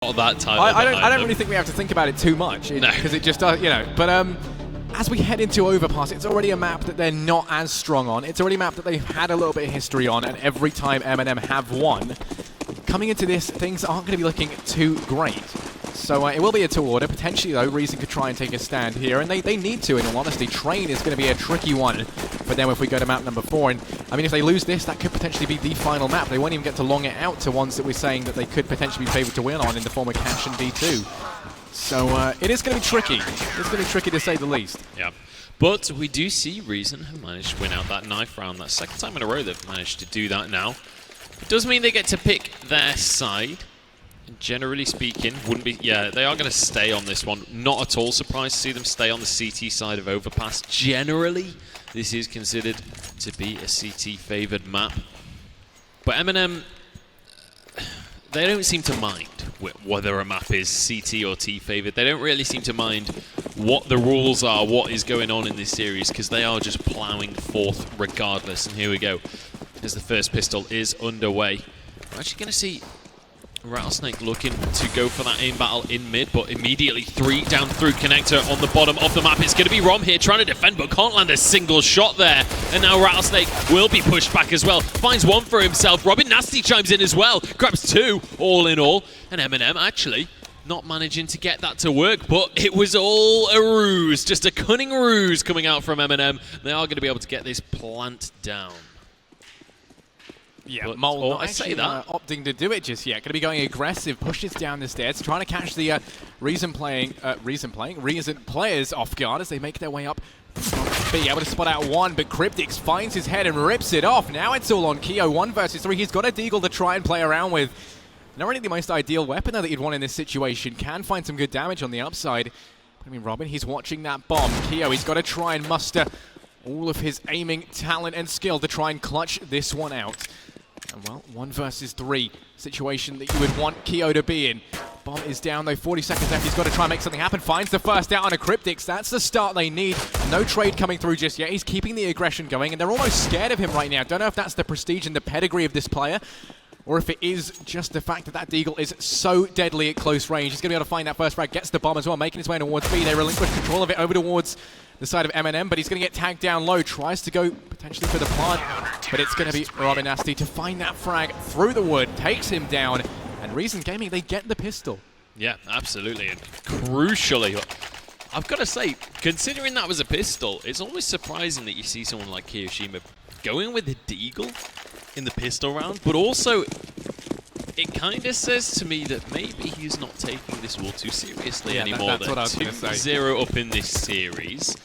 That time. I don't really think we have to think about it too much because it just does, you know. But as we head into Overpass, it's already a map that they're not as strong on. It's already a map that they've had a little bit of history on, and every time M&M have won, coming into this, things aren't going to be looking too great. So it will be a tall order. Potentially, though, Reason could try and take a stand here, and they need to, in all honesty. Train is going to be a tricky one for them if we go to map number 4. And, I mean, if they lose this, that could potentially be the final map. They won't even get to long it out to ones that we're saying that they could potentially be favoured to win on in the form of Cash and D2. So it is going to be tricky. It's going to be tricky to say the least. Yeah. But we do see Reason have managed to win out that knife round. That's the second time in a row they've managed to do that now. It does mean they get to pick their side. Generally speaking, wouldn't be. Yeah, they are going to stay on this one. Not at all surprised to see them stay on the CT side of Overpass. Generally, this is considered to be a CT favoured map. But M&M, they don't seem to mind whether a map is CT or T favoured. They don't really seem to mind what the rules are, what is going on in this series, because they are just ploughing forth regardless. And here we go, as the first pistol is underway. We're actually going to see Rattlesnake looking to go for that aim battle in mid, but immediately 3 down through connector on the bottom of the map. It's going to be Rom here trying to defend, but can't land a single shot there. And now Rattlesnake will be pushed back as well. Finds one for himself. Robin Nasty chimes in as well. Grabs 2 all in all. And M&M actually not managing to get that to work, but it was all a ruse. Just a cunning ruse coming out from M&M. They are going to be able to get this plant down. Yeah, Mole not actually opting to do it just yet. Going to be going aggressive, pushes down the stairs, trying to catch the Reason players off guard as they make their way up. Be able to spot out one, but Cryptix finds his head and rips it off. Now it's all on Keo, 1 versus 3. He's got a Deagle to try and play around with. Not really the most ideal weapon though that you'd want in this situation. Can find some good damage on the upside. I mean, Robin, he's watching that bomb. Keo, he's got to try and muster all of his aiming talent and skill to try and clutch this one out. And well, 1 versus 3 situation that you would want Keo to be in. Bomb is down though, 40 seconds left. He's got to try and make something happen. Finds the first out on a Cryptix. That's the start they need. No trade coming through just yet. He's keeping the aggression going, and they're almost scared of him right now. Don't know if that's the prestige and the pedigree of this player, or if it is just the fact that that Deagle is so deadly at close range. He's going to be able to find that first frag. Gets the bomb as well, making his way towards B. They relinquish control of it over towards the side of M&M, but he's going to get tagged down low. Tries to go potentially for the plant, but it's going to be Robin Nasty to find that frag through the wood. Takes him down, and Reason Gaming, they get the pistol. Yeah, absolutely, and crucially, I've got to say, considering that was a pistol, it's almost surprising that you see someone like Kiyoshima going with the Deagle in the pistol round, but also it kind of says to me that maybe he's not taking this all too seriously anymore. That's what I was going to say. 2-0 up in this series.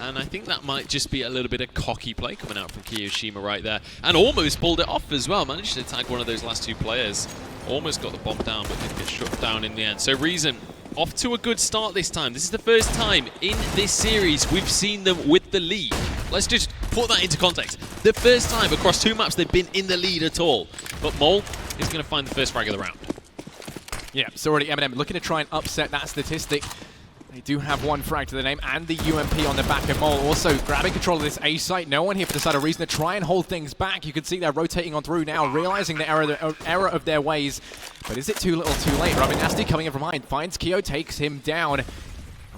And I think that might just be a little bit of cocky play coming out from Kiyoshima right there. And almost pulled it off as well. Managed to tag one of those last 2 players. Almost got the bomb down, but did get shut down in the end. So Reason off to a good start this time. This is the first time in this series we've seen them with the lead. Let's just put that into context. The first time across 2 maps they've been in the lead at all. But Mole is going to find the first frag of the round. Yeah, so already M&M looking to try and upset that statistic. They do have 1 frag to the name and the UMP on the back of Mole. Also grabbing control of this A site. No one here for the side of Reason to try and hold things back. You can see they're rotating on through now, realizing the error of their ways. But is it too little too late? Robin Nasty coming in from behind. Finds Keo, takes him down.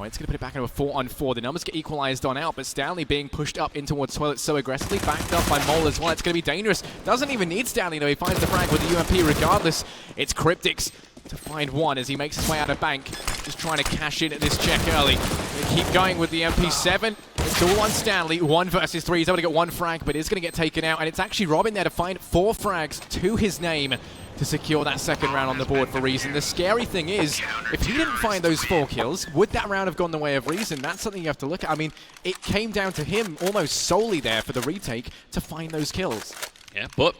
Oh, it's going to put it back into a 4-on-4. The numbers get equalized on out, but Stanley being pushed up in towards Toilet so aggressively. Backed up by Mole as well. It's going to be dangerous. Doesn't even need Stanley, though. He finds the frag with the UMP regardless. It's Cryptix to find 1 as he makes his way out of bank. Just trying to cash in at this check early. They keep going with the MP7. It's all on Stanley. 1 versus 3. He's able to get 1 frag, but is going to get taken out. And it's actually Robin there to find 4 frags to his name to secure that second round on the board for Reason. The scary thing is, if he didn't find those 4 kills, would that round have gone the way of Reason? That's something you have to look at. I mean, it came down to him almost solely there for the retake to find those kills. Yeah, but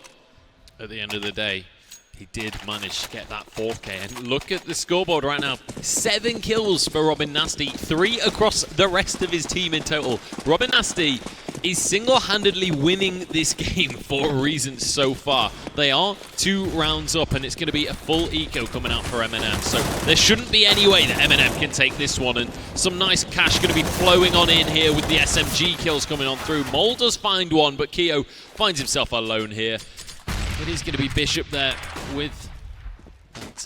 at the end of the day, he did manage to get that 4K. And look at the scoreboard right now. 7 kills for Robin Nasty. 3 across the rest of his team in total. Robin Nasty is single-handedly winning this game for Reason so far. They are 2 rounds up, and it's going to be a full eco coming out for M&M. So there shouldn't be any way that M&M can take this one. And some nice cash going to be flowing on in here with the SMG kills coming on through. Mole does find one, but Keo finds himself alone here. It is going to be Bishop there with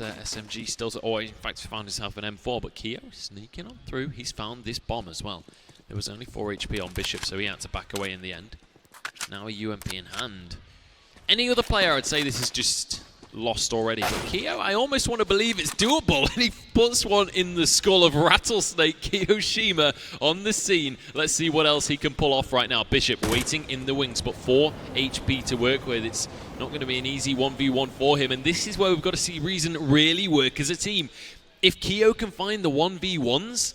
SMG still to, or in fact found himself an M4, but Keo sneaking on through. He's found this bomb as well. There was only 4 HP on Bishop, so he had to back away in the end. Now a UMP in hand. Any other player, I'd say this is just lost already. But Keo, I almost want to believe it's doable. And he puts one in the skull of Rattlesnake. Kiyoshima on the scene. Let's see what else he can pull off right now. Bishop waiting in the wings, but 4 HP to work with. It's not going to be an easy 1v1 for him. And this is where we've got to see Reason really work as a team. If Keo can find the 1v1s,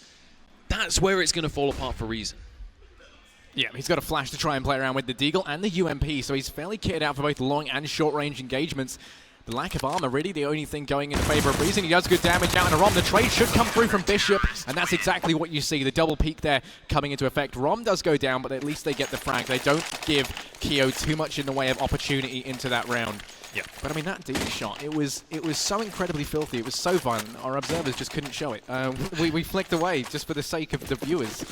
that's where it's going to fall apart for Reason. Yeah, he's got a flash to try and play around with the Deagle and the UMP, so he's fairly kitted out for both long and short-range engagements. The lack of armor really the only thing going in favor of Reason. He does good damage out in a Rom. The trade should come through from Bishop, and that's exactly what you see. The double peak there coming into effect. Rom does go down, but at least they get the frag. They don't give Keo too much in the way of opportunity into that round. Yeah. But I mean, that deep shot, it was so incredibly filthy. It was so violent. Our observers just couldn't show it. We flicked away just for the sake of the viewers.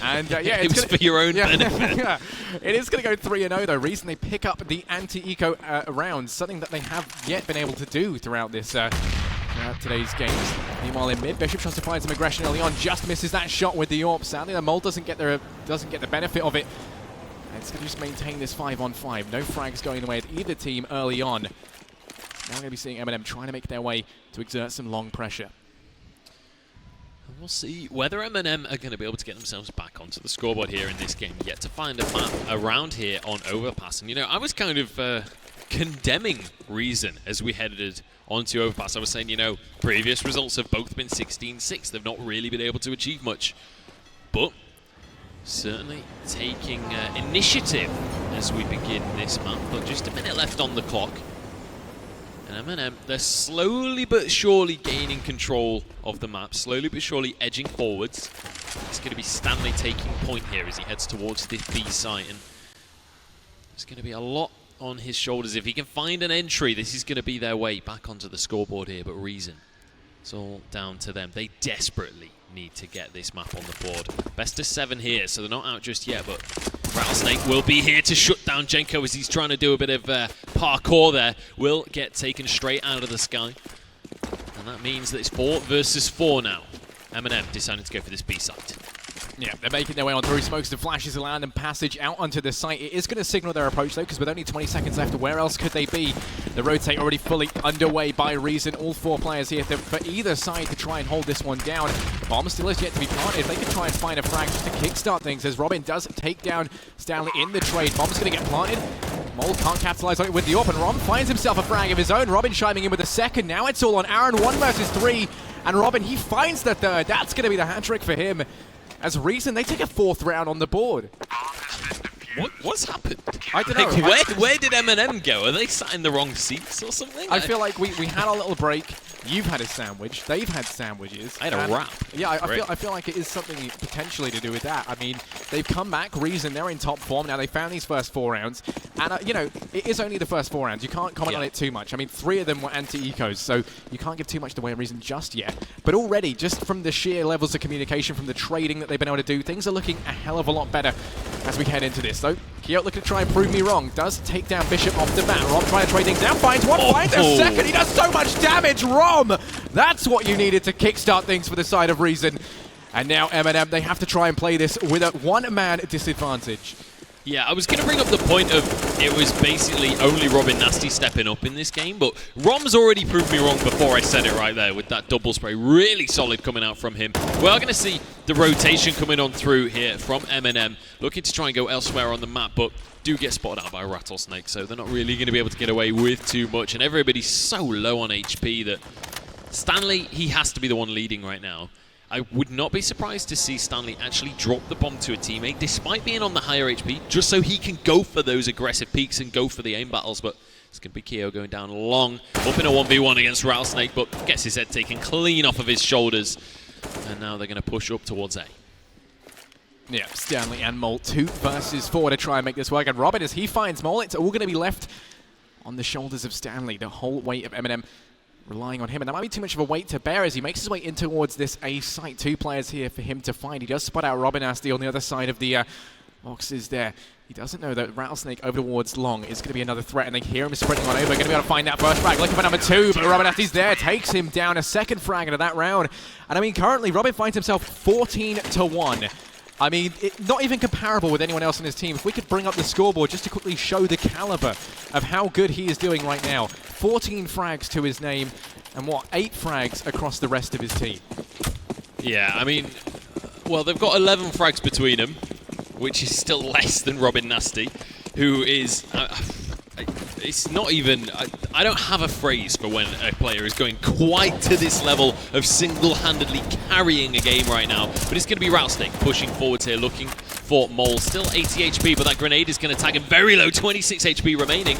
And yeah, it was for your own benefit. Yeah, it is going to go 3-0 though. Reason they pick up the anti-eco rounds, something that they have yet been able to do throughout this throughout today's games. Meanwhile, in mid, Bishop tries to find some aggression early on, just misses that shot with the AWP. Sadly, the Mole doesn't get the benefit of it. It's going to just maintain this 5-on-5. No frags going the way of either team early on. Now we're going to be seeing M&M trying to make their way to exert some long pressure. And we'll see whether M&M are going to be able to get themselves back onto the scoreboard here in this game. Yet to find a map around here on Overpass. And, you know, I was kind of condemning Reason as we headed onto Overpass. I was saying, you know, previous results have both been 16-6. They've not really been able to achieve much. But certainly taking initiative as we begin this map. But just a minute left on the clock. And M&M, they're slowly but surely gaining control of the map. Slowly but surely edging forwards. It's going to be Stanley taking point here as he heads towards this B site. And there's going to be a lot on his shoulders. If he can find an entry, this is going to be their way back onto the scoreboard here. But Reason, it's all down to them. They desperately need to get this map on the board. Best of 7 here, so they're not out just yet, but Rattlesnake will be here to shut down Jenko as he's trying to do a bit of parkour there. Will get taken straight out of the sky. And that means that it's 4 versus 4 now. M&M deciding to go for this B site. Yeah, they're making their way on through. Smokes and flashes allowing them passage out onto the site. It is going to signal their approach, though, because with only 20 seconds left, where else could they be? The rotate already fully underway by Reason. All 4 players here for either side to try and hold this one down. The bomb still is yet to be planted. If they can try and find a frag just to kickstart things, as Robin does take down Stanley in the trade. Bomb's going to get planted. Mole can't capitalize on it with the AWP, and Rom finds himself a frag of his own. Robin chiming in with a second. Now it's all on Aaron, 1 versus 3. And Robin, he finds the third. That's going to be the hat-trick for him. As Reason, they take a 4th round on the board. What's happened? I don't know. Like, where did M&M go? Are they sat in the wrong seats or something? I feel like we had a little break. You've had a sandwich. They've had sandwiches. I had a wrap. Yeah, I feel like it is something potentially to do with that. I mean, they've come back. Reason, they're in top form now. They found these first 4 rounds, and you know, it is only the first 4 rounds. You can't comment on it too much. I mean, 3 of them were anti-ecos, so you can't give too much away on Reason just yet. But already, just from the sheer levels of communication, from the trading that they've been able to do, things are looking a hell of a lot better as we head into this. Though Keo looking to try and prove me wrong. Does take down Bishop off the bat. Rom trying to trade things down. Finds one. Finds a second. He does so much damage. Rom! That's what you needed to kickstart things for the side of Reason. And now M&M, they have to try and play this with a 1-man disadvantage. Yeah, I was going to bring up the point of it was basically only Robin Nasty stepping up in this game, but Rom's already proved me wrong before I said it right there with that double spray. Really solid coming out from him. We are going to see the rotation coming on through here from M&M, looking to try and go elsewhere on the map, but do get spotted out by Rattlesnake, so they're not really going to be able to get away with too much, and everybody's so low on HP that Stanley, he has to be the one leading right now. I would not be surprised to see Stanley actually drop the bomb to a teammate, despite being on the higher HP, just so he can go for those aggressive peaks and go for the aim battles. But it's going to be Keo going down long, up in a 1v1 against Rattlesnake, but gets his head taken clean off of his shoulders. And now they're going to push up towards A. Yeah, Stanley and Mole, 2 versus 4 to try and make this work. And Robin, as he finds Mole, it's all going to be left on the shoulders of Stanley. The whole weight of M&M relying on him, and that might be too much of a weight to bear as he makes his way in towards this A site. 2 players here for him to find. He does spot out Robin Nasty on the other side of the boxes there. He doesn't know that Rattlesnake over towards Long is going to be another threat, and they hear him sprinting on over. Going to be able to find that first frag. Looking for number 2, but Robin, after he's there, takes him down. A second frag into that round. And I mean, currently, Robin finds himself 14-1. I mean, not even comparable with anyone else on his team. If we could bring up the scoreboard just to quickly show the caliber of how good he is doing right now. 14 frags to his name, and 8 frags across the rest of his team. Yeah, I mean, well, they've got 11 frags between them, which is still less than Robin Nasty, who is... it's not even... I don't have a phrase for when a player is going quite to this level of single-handedly carrying a game right now. But it's going to be Rattlesnake pushing forwards here, looking for Mole. Still 80 HP, but that grenade is going to tag him very low, 26 HP remaining.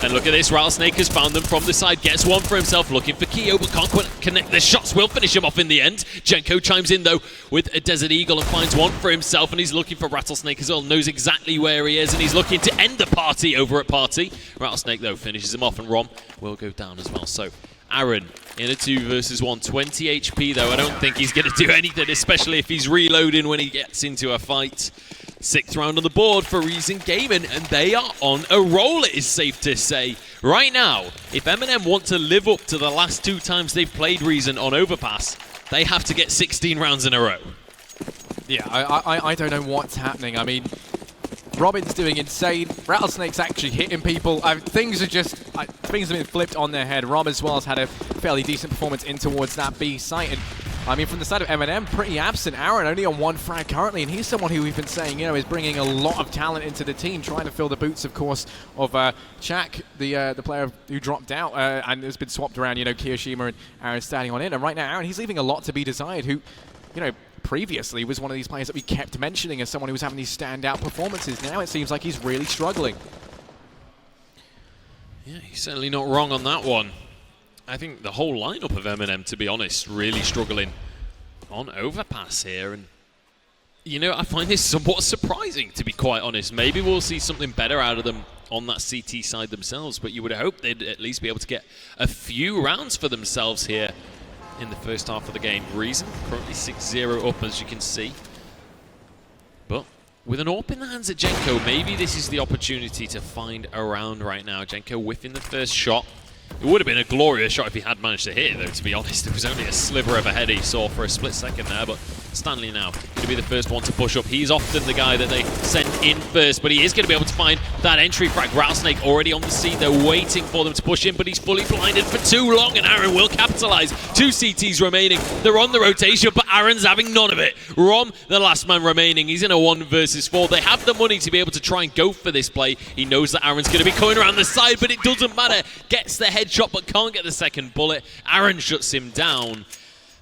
And look at this, Rattlesnake has found them from the side, gets one for himself, looking for Keo, but can't connect. The shots will finish him off in the end. Jenko chimes in, though, with a Desert Eagle and finds one for himself, and he's looking for Rattlesnake as well, knows exactly where he is, and he's looking to end the party over at Party. Rattlesnake, though, finishes him off, and Rom will go down as well. So, Aaron in a 2 versus 1, 20 HP, though. I don't think he's going to do anything, especially if he's reloading when he gets into a fight. 6th round on the board for Reason Gaming, and they are on a roll, it is safe to say. Right now, if Eminem want to live up to the last 2 times they've played Reason on Overpass, they have to get 16 rounds in a row. Yeah, I don't know what's happening. I mean, Robin's doing insane. Rattlesnake's actually hitting people. Things have been flipped on their head. Rob as well has had a fairly decent performance in towards that B site. And I mean, from the side of Eminem, pretty absent. Aaron only on 1 frag currently, and he's someone who we've been saying, is bringing a lot of talent into the team, trying to fill the boots, of course, of Chak, the player who dropped out and has been swapped around. Kiyoshima and Aaron standing on in. And right now, Aaron, he's leaving a lot to be desired. Who, previously was one of these players that we kept mentioning as someone who was having these standout performances. Now it seems like he's really struggling. Yeah, he's certainly not wrong on that one. I think the whole lineup of Eminem, to be honest, really struggling on Overpass here. And, I find this somewhat surprising, to be quite honest. Maybe we'll see something better out of them on that CT side themselves, but you would hope they'd at least be able to get a few rounds for themselves here in the first half of the game. Reason currently 6-0 up, as you can see. But with an AWP in the hands of Jenko, maybe this is the opportunity to find a round right now. Jenko whiffing the first shot. It would have been a glorious shot if he had managed to hit it, though, to be honest. It was only a sliver of a head he saw for a split second there, but Stanley now going to be the first one to push up. He's often the guy that they send in first, but he is going to be able to find that entry frag. Rattlesnake already on the scene. They're waiting for them to push in, but he's fully blinded for too long, and Aaron will capitalize. 2 CTs remaining. They're on the rotation, but Aaron's having none of it. Rom, the last man remaining. He's in a 1 versus 4. They have the money to be able to try and go for this play. He knows that Aaron's going to be coming around the side, but it doesn't matter. Gets the headshot, but can't get the second bullet. Aaron shuts him down.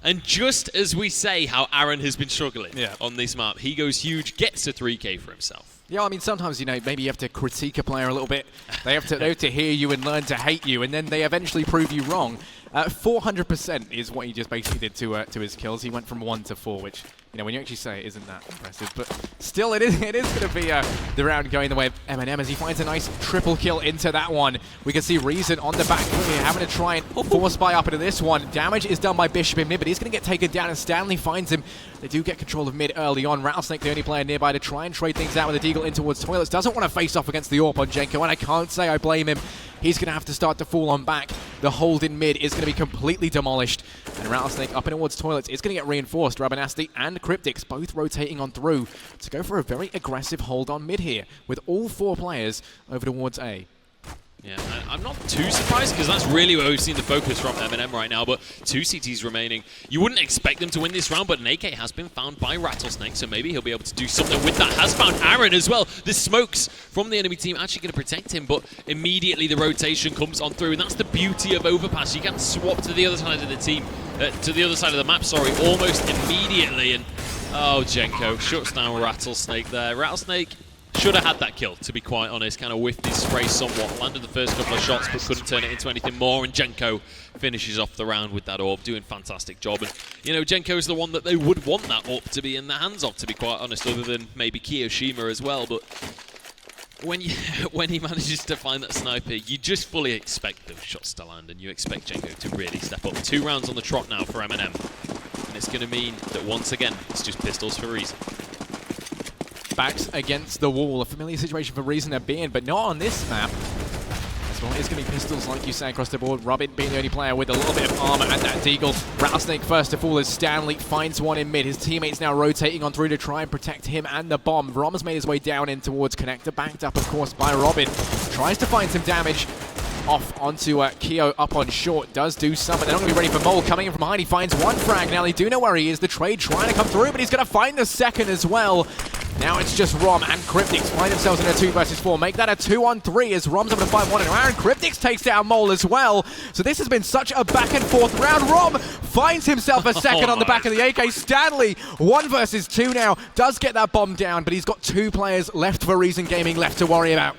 And just as we say how Aaron has been struggling on this map, he goes huge, gets a 3K for himself. Yeah, I mean, sometimes, maybe you have to critique a player a little bit. They have to hear you and learn to hate you, and then they eventually prove you wrong. 400% is what he just basically did to his kills. He went from 1 to 4, which, when you actually say it, isn't that impressive. But still, it is going to be the round going the way of Eminem as he finds a nice triple kill into that one. We can see Reason on the back foot here, having to try and force buy up into this one. Damage is done by Bishop in mid, but he's going to get taken down, and Stanley finds him. They do get control of mid early on. Rattlesnake, the only player nearby to try and trade things out with a Deagle in towards Toilets. Doesn't want to face off against the AWP on Jenko, and I can't say I blame him. He's going to have to start to fall on back. The hold in mid is going to be completely demolished. And Rattlesnake up and towards Toilets is going to get reinforced. Rabanasti and Cryptix both rotating on through to go for a very aggressive hold on mid here, with all 4 players over towards A. Yeah, I'm not too surprised, because that's really where we've seen the focus from Eminem right now, but 2 CTs remaining. You wouldn't expect them to win this round, but an AK has been found by Rattlesnake, so maybe he'll be able to do something with that. Has found Aaron as well. The smokes from the enemy team actually going to protect him, but immediately the rotation comes on through, and that's the beauty of Overpass. You can swap to the other side of the team, to the other side of the map, sorry, almost immediately, and oh, Jenko shuts down Rattlesnake there. Rattlesnake should have had that kill, to be quite honest. Kind of whiffed his spray somewhat. Landed the first couple of shots, but couldn't turn it into anything more. And Jenko finishes off the round with that AWP, doing a fantastic job. And, Jenko is the one that they would want that AWP to be in the hands of, to be quite honest, other than maybe Kiyoshima as well. But when he manages to find that sniper, you just fully expect those shots to land, and you expect Jenko to really step up. 2 rounds on the trot now for Eminem. And it's going to mean that once again, it's just pistols for Reason. backs against the wall. A familiar situation for Reason to be in, but not on this map. As well, it's going to be pistols, like you say, across the board. Robin being the only player with a little bit of armor and that deagle. Rattlesnake first of all as Stanley finds one in mid. His teammates now rotating on through to try and protect him and the bomb. Rom's made his way down in towards Connector, backed up, of course, by Robin. Tries to find some damage. Off onto Keo up on short, does do some, but they're not going to be ready for Mole. Coming in from behind, he finds one frag. Now they do know where he is. The trade trying to come through, but he's going to find the second as well. Now it's just Rom and Cryptix find themselves in a 2 versus 4. Make that a 2-on-3 as Rom's able to find one, and Aaron Cryptix takes down Mole as well. So this has been such a back and forth round. Rom finds himself a second on the back of the AK. Stanley, 1 versus 2 now, does get that bomb down, but he's got 2 players left for Reason Gaming left to worry about.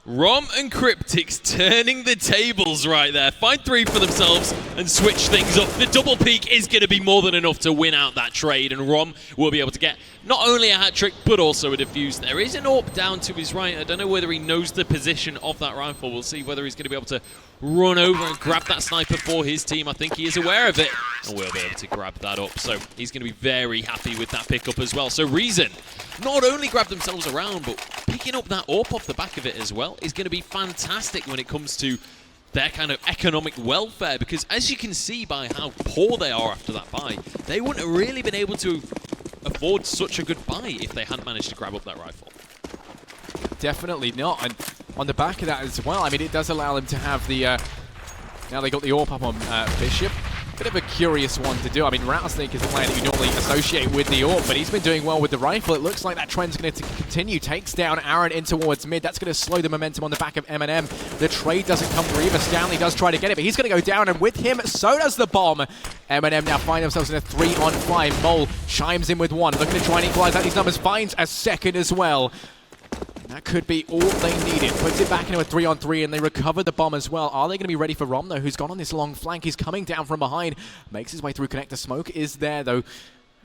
Rom and Cryptix turning the tables right there. Find 3 for themselves and switch things up. The double peak is going to be more than enough to win out that trade, and Rom will be able to get not only a hat-trick, but also a defuse. There is an AWP down to his right. I don't know whether he knows the position of that rifle. We'll see whether he's going to be able to run over and grab that sniper for his team. I think he is aware of it, and will be able to grab that up. So he's going to be very happy with that pickup as well. So Reason not only grab themselves around, but picking up that AWP off the back of it as well is going to be fantastic when it comes to their kind of economic welfare, because as you can see by how poor they are after that buy, they wouldn't have really been able to afford such a good buy if they hadn't managed to grab up that rifle. Definitely not, and on the back of that as well, I mean, it does allow them to have the, now they got the AWP up on Bishop. Bit of a curious one to do. I mean, Rattlesnake is the player that you normally associate with the AWP, but he's been doing well with the rifle. It looks like that trend's going to continue. Takes down Aaron in towards mid. That's going to slow the momentum on the back of M&M. The trade doesn't come through either. Stanley does try to get it, but he's going to go down, and with him, so does the bomb. M&M now find themselves in a 3-on-5. Mole chimes in with 1. Looking to try and equalize out these numbers. Finds a second as well. That could be all they needed. Puts it back into a 3-on-3, and they recover the bomb as well. Are they going to be ready for Rom, though, who's gone on this long flank? He's coming down from behind. Makes his way through Connector. Smoke is there, though.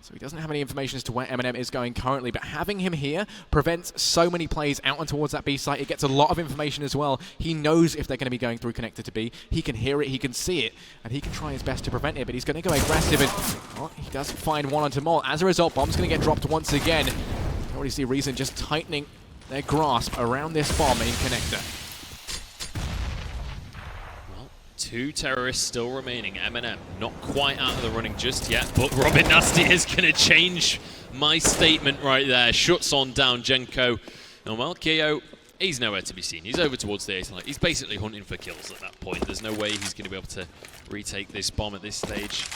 So he doesn't have any information as to where M&M is going currently, but having him here prevents so many plays out and towards that B site. It gets a lot of information as well. He knows if they're going to be going through Connector to B. He can hear it, he can see it, and he can try his best to prevent it, but he's going to go aggressive, and well, he does find one onto Mole. As a result, bomb's going to get dropped once again. You already see Reason just tightening their grasp around this bomb in Connector. Well, 2 terrorists still remaining. M&M not quite out of the running just yet, but Robin Nasty is going to change my statement right there. Shuts on down Jenko. And well, Keo, he's nowhere to be seen. He's over towards the A side. He's basically hunting for kills at that point. There's no way he's going to be able to retake this bomb at this stage.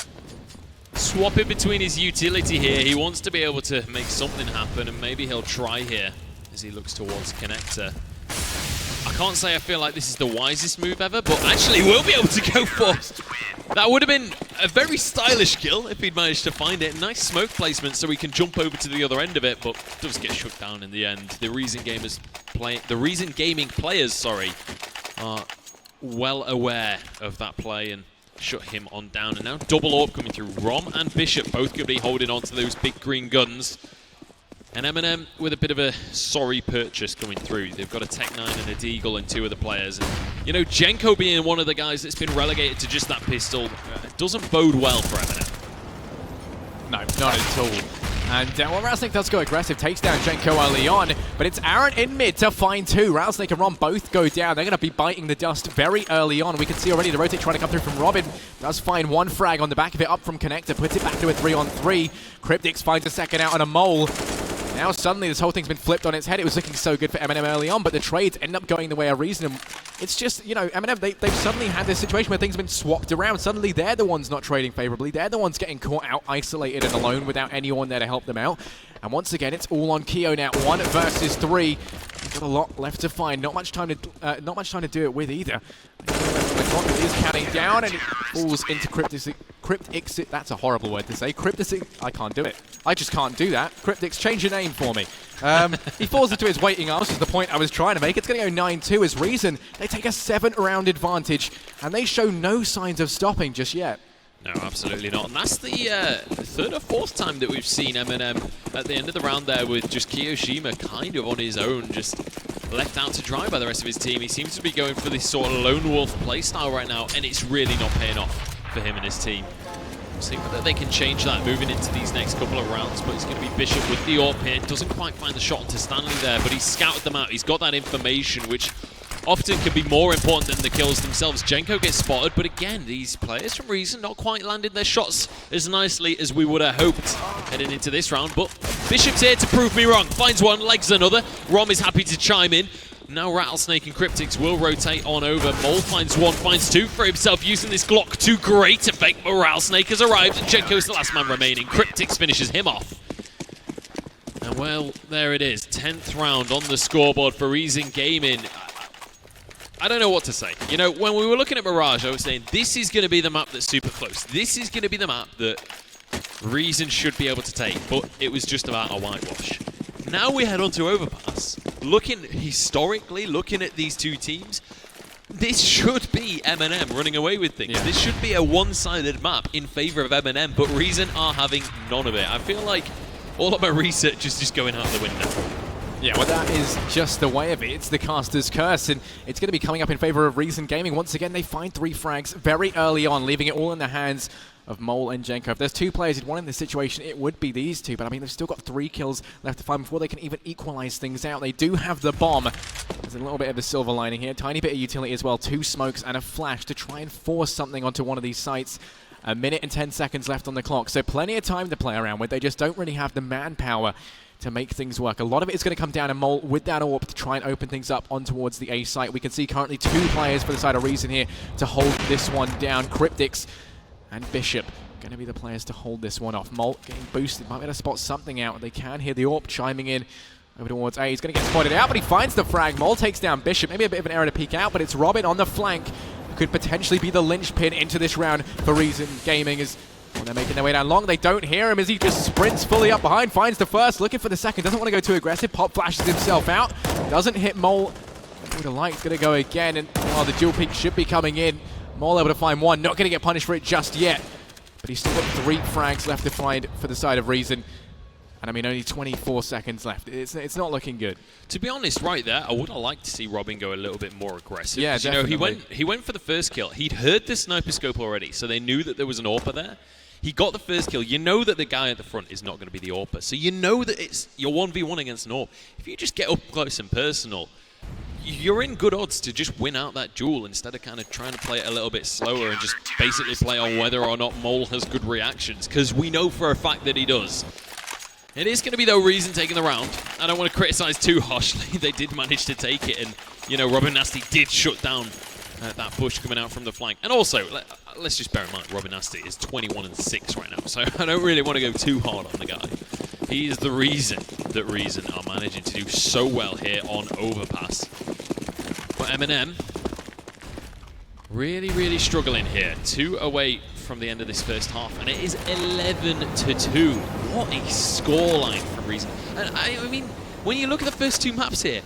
Swapping between his utility here. He wants to be able to make something happen, and maybe he'll try here as he looks towards Connector. I can't say I feel like this is the wisest move ever, but actually we'll be able to go for... That would have been a very stylish kill if he'd managed to find it. Nice smoke placement so he can jump over to the other end of it, but does get shut down in the end. The Reason Gaming players, are well aware of that play and shut him on down. And now double AWP coming through. Rom and Bishop both going to be holding on to those big green guns. And M&M with a bit of a sorry purchase coming through. They've got a Tech 9 and a Deagle and 2 of the players. And, you know, Jenko being one of the guys that's been relegated to just that pistol doesn't bode well for M&M. No, not at all. And well, Rattlesnake does go aggressive, takes down Jenko early on, but it's Aaron in mid to find 2. Rattlesnake and Rom both go down. They're going to be biting the dust very early on. We can see already the rotate trying to come through from Robin. Does find 1 frag on the back of it, up from Connector, puts it back to a 3-on-3. Cryptix finds a second out on a Mole. Now suddenly this whole thing's been flipped on its head. It was looking so good for M&M early on, but the trades end up going the way of Reason. It's just, you know, M&M, they've suddenly had this situation where things have been swapped around. Suddenly they're the ones not trading favorably. They're the ones getting caught out, isolated and alone without anyone there to help them out. And once again, it's all on Keo now. 1 versus 3. We've got a lot left to find. Not much time to do it with either. The clock is counting down, and it falls into Cryptix. That's a horrible word to say. Cryptix. I can't do it. I just can't do that. Cryptix, change your name for me. He falls into his waiting arms, is the point I was trying to make. It's going to go 9-2 as Reason. They take a 7-round advantage, and they show no signs of stopping just yet. No, absolutely not. And that's the 3rd or 4th time that we've seen M&M at the end of the round there with just Kiyoshima kind of on his own, just left out to dry by the rest of his team. He seems to be going for this sort of lone wolf playstyle right now, and it's really not paying off for him and his team. See whether they can change that moving into these next couple of rounds, but it's going to be Bishop with the AWP here. Doesn't quite find the shot onto Stanley there, but he's scouted them out. He's got that information, which often can be more important than the kills themselves. Jenko gets spotted, but again, these players from Reason not quite landed their shots as nicely as we would have hoped heading into this round. But Bishop's here to prove me wrong. Finds one, legs another. Rom is happy to chime in. Now Rattlesnake and Cryptics will rotate on over. Mole finds one, finds two for himself, using this Glock to great effect. But Rattlesnake has arrived, and Jenko's the last man remaining. Cryptics finishes him off. And well, there it is. 10th round on the scoreboard for Reason Gaming. I don't know what to say. You know, when we were looking at Mirage, I was saying this is going to be the map that's super close. This is going to be the map that Reason should be able to take, but it was just about a whitewash. Now we head on to Overpass. Looking historically, looking at these two teams, this should be M&M running away with things. Yeah. This should be a one-sided map in favor of M&M, but Reason are having none of it. I feel like all of my research is just going out the window. Yeah, well, that is just the way of it. It's the caster's curse, and it's going to be coming up in favor of Reason Gaming. Once again, they find 3 frags very early on, leaving it all in the hands of Mole and Jenko. If there's 2 players who'd want in this situation, it would be these 2. But, I mean, they've still got 3 kills left to find before they can even equalize things out. They do have the bomb. There's a little bit of a silver lining here. Tiny bit of utility as well. 2 smokes and a flash to try and force something onto one of these sites. 1 minute and 10 seconds left on the clock, so plenty of time to play around with. They just don't really have the manpower to make things work. A lot of it is going to come down to Mole with that AWP to try and open things up on towards the A site. We can see currently 2 players for the side of Reason here to hold this one down. Cryptics and Bishop going to be the players to hold this one off. Mole getting boosted, might be able to spot something out. They can hear the AWP chiming in over towards A. He's going to get spotted out, but he finds the frag. Mole takes down Bishop. Maybe a bit of an error to peek out, but it's Robin on the flank. Could potentially be the linchpin into this round for Reason Gaming as well, they're making their way down long. They don't hear him as he just sprints fully up behind, finds the first, looking for the second, doesn't want to go too aggressive. Pop flashes himself out, doesn't hit Mole. Would have liked, going to go again, and while the dual peek should be coming in, Mole able to find one, not going to get punished for it just yet. But he's still got 3 frags left to find for the side of Reason. And I mean, only 24 seconds left. It's not looking good. To be honest, right there, I would have liked to see Robin go a little bit more aggressive. Yeah, definitely. You know, he went for the first kill. He'd heard the sniper scope already, so they knew that there was an AWPer there. He got the first kill. You know that the guy at the front is not going to be the AWPer, so you know that it's your 1v1 against an AWP. If you just get up close and personal, you're in good odds to just win out that duel instead of kind of trying to play it a little bit slower and just basically play on whether or not Mole has good reactions, because we know for a fact that he does. It is going to be, though, Reason taking the round. I don't want to criticize too harshly. They did manage to take it, and, you know, Robin Nasty did shut down that push coming out from the flank. And also, let's just bear in mind, Robin Nasty is 21-6 right now, so I don't really want to go too hard on the guy. He is the reason that Reason are managing to do so well here on Overpass. But M&M really, really struggling here. 2 away from the end of this first half, and it is 11-2. What a scoreline from Reason. And I mean, when you look at the first 2 maps here,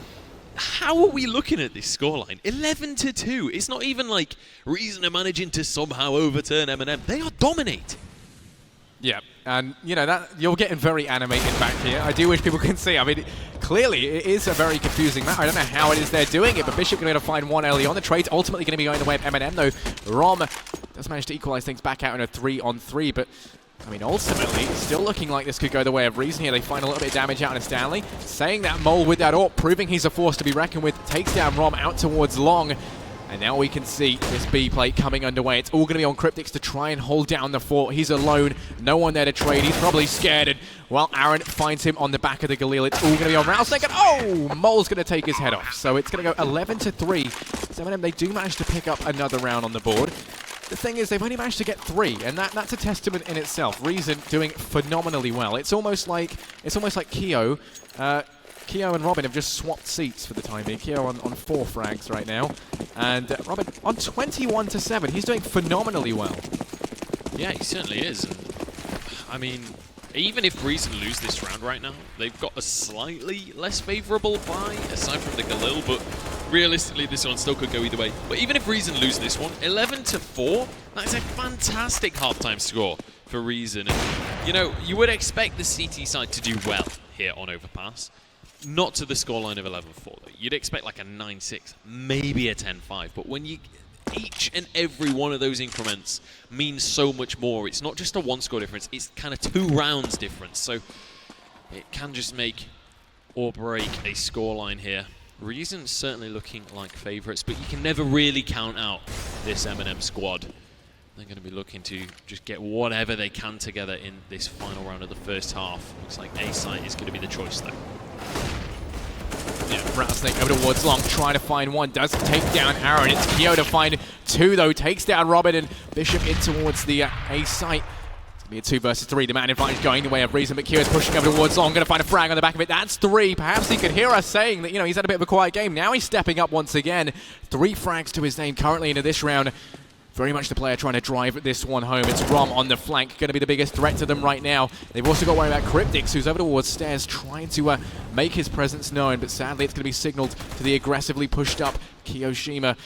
how are we looking at this scoreline? 11-2. It's not even like Reason are managing to somehow overturn M&M. They are dominating. Yeah, and you know that you're getting very animated back here. I do wish people can see. I mean, clearly it is a very confusing map. I don't know how it is they're doing it, but Bishop going to find one early on. The trade's ultimately going to be going the way of M&M, though. Rom does manage to equalize things back out in a 3-on-3, but I mean, ultimately, still looking like this could go the way of Reason here. They find a little bit of damage out of Stanley. Saying that Mole with that AWP, proving he's a force to be reckoned with, takes down Rom out towards long. And now we can see this B plate coming underway. It's all going to be on Cryptics to try and hold down the fort. He's alone. No one there to trade. He's probably scared. And, well, Aaron finds him on the back of the Galil. It's all going to be on Rattlesnake. And, oh! Mole's going to take his head off. So it's going to go 11-3. So they do manage to pick up another round on the board. The thing is, they've only managed to get 3, and that's a testament in itself. Reason doing phenomenally well. It's almost like Keo. Keo and Robin have just swapped seats for the time being. Keo on 4 frags right now, and Robin on 21-7. He's doing phenomenally well. Yeah, he certainly is. And, I mean, even if Reason lose this round right now, they've got a slightly less favourable bye, aside from the Galil, but realistically, this one still could go either way. But even if Reason lose this one, 11-4, that's a fantastic halftime score for Reason. And, you know, you would expect the CT side to do well here on Overpass. Not to the scoreline of 11-4, though. You'd expect like a 9-6, maybe a 10-5. But when you each and every one of those increments means so much more. It's not just a one-score difference, it's kind of 2 rounds difference. So it can just make or break a scoreline here. Reason certainly looking like favourites, but you can never really count out this M&M squad. They're going to be looking to just get whatever they can together in this final round of the first half. Looks like A site is going to be the choice though. Yeah, Rattlesnake over towards Long, trying to find one, does take down Aaron. It's Kyo to find 2 though, takes down Robin, and Bishop in towards the A site. It's going to be a 2 versus 3. The man advantage going the way of Reason, but Kyo is pushing over towards Long, going to find a frag on the back of it. That's 3. Perhaps he could hear us saying that, you know, he's had a bit of a quiet game. Now he's stepping up once again. 3 frags to his name currently into this round. Very much the player trying to drive this one home. It's Rom on the flank, going to be the biggest threat to them right now. They've also got to worry about Cryptix, who's over towards stairs, trying to make his presence known, but sadly it's going to be signaled to the aggressively pushed up Kiyoshima.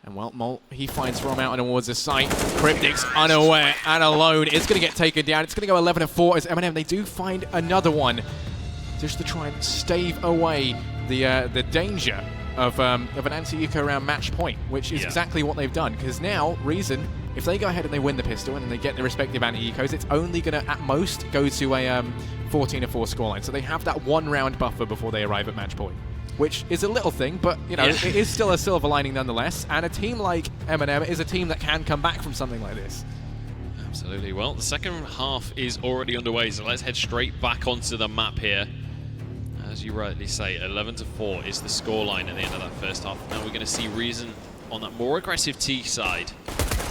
And well, Mol, he finds Rom out and towards the site. Cryptix unaware and alone. It's going to get taken down. It's going to go 11-4 as M&M. They do find another one just to try and stave away the danger of an anti-eco around match point, which is exactly what they've done. Because now, Reason, if they go ahead and they win the pistol and they get their respective anti-ecos, it's only going to, at most, go to a 14-4 scoreline. So they have that 1 round buffer before they arrive at match point, which is a little thing, but, you know, it is still a silver lining nonetheless. And a team like M&M is a team that can come back from something like this. Absolutely. Well, the second half is already underway, so let's head straight back onto the map here. As you rightly say, 11-4 is the scoreline at the end of that first half. Now we're going to see Reason on that more aggressive T side.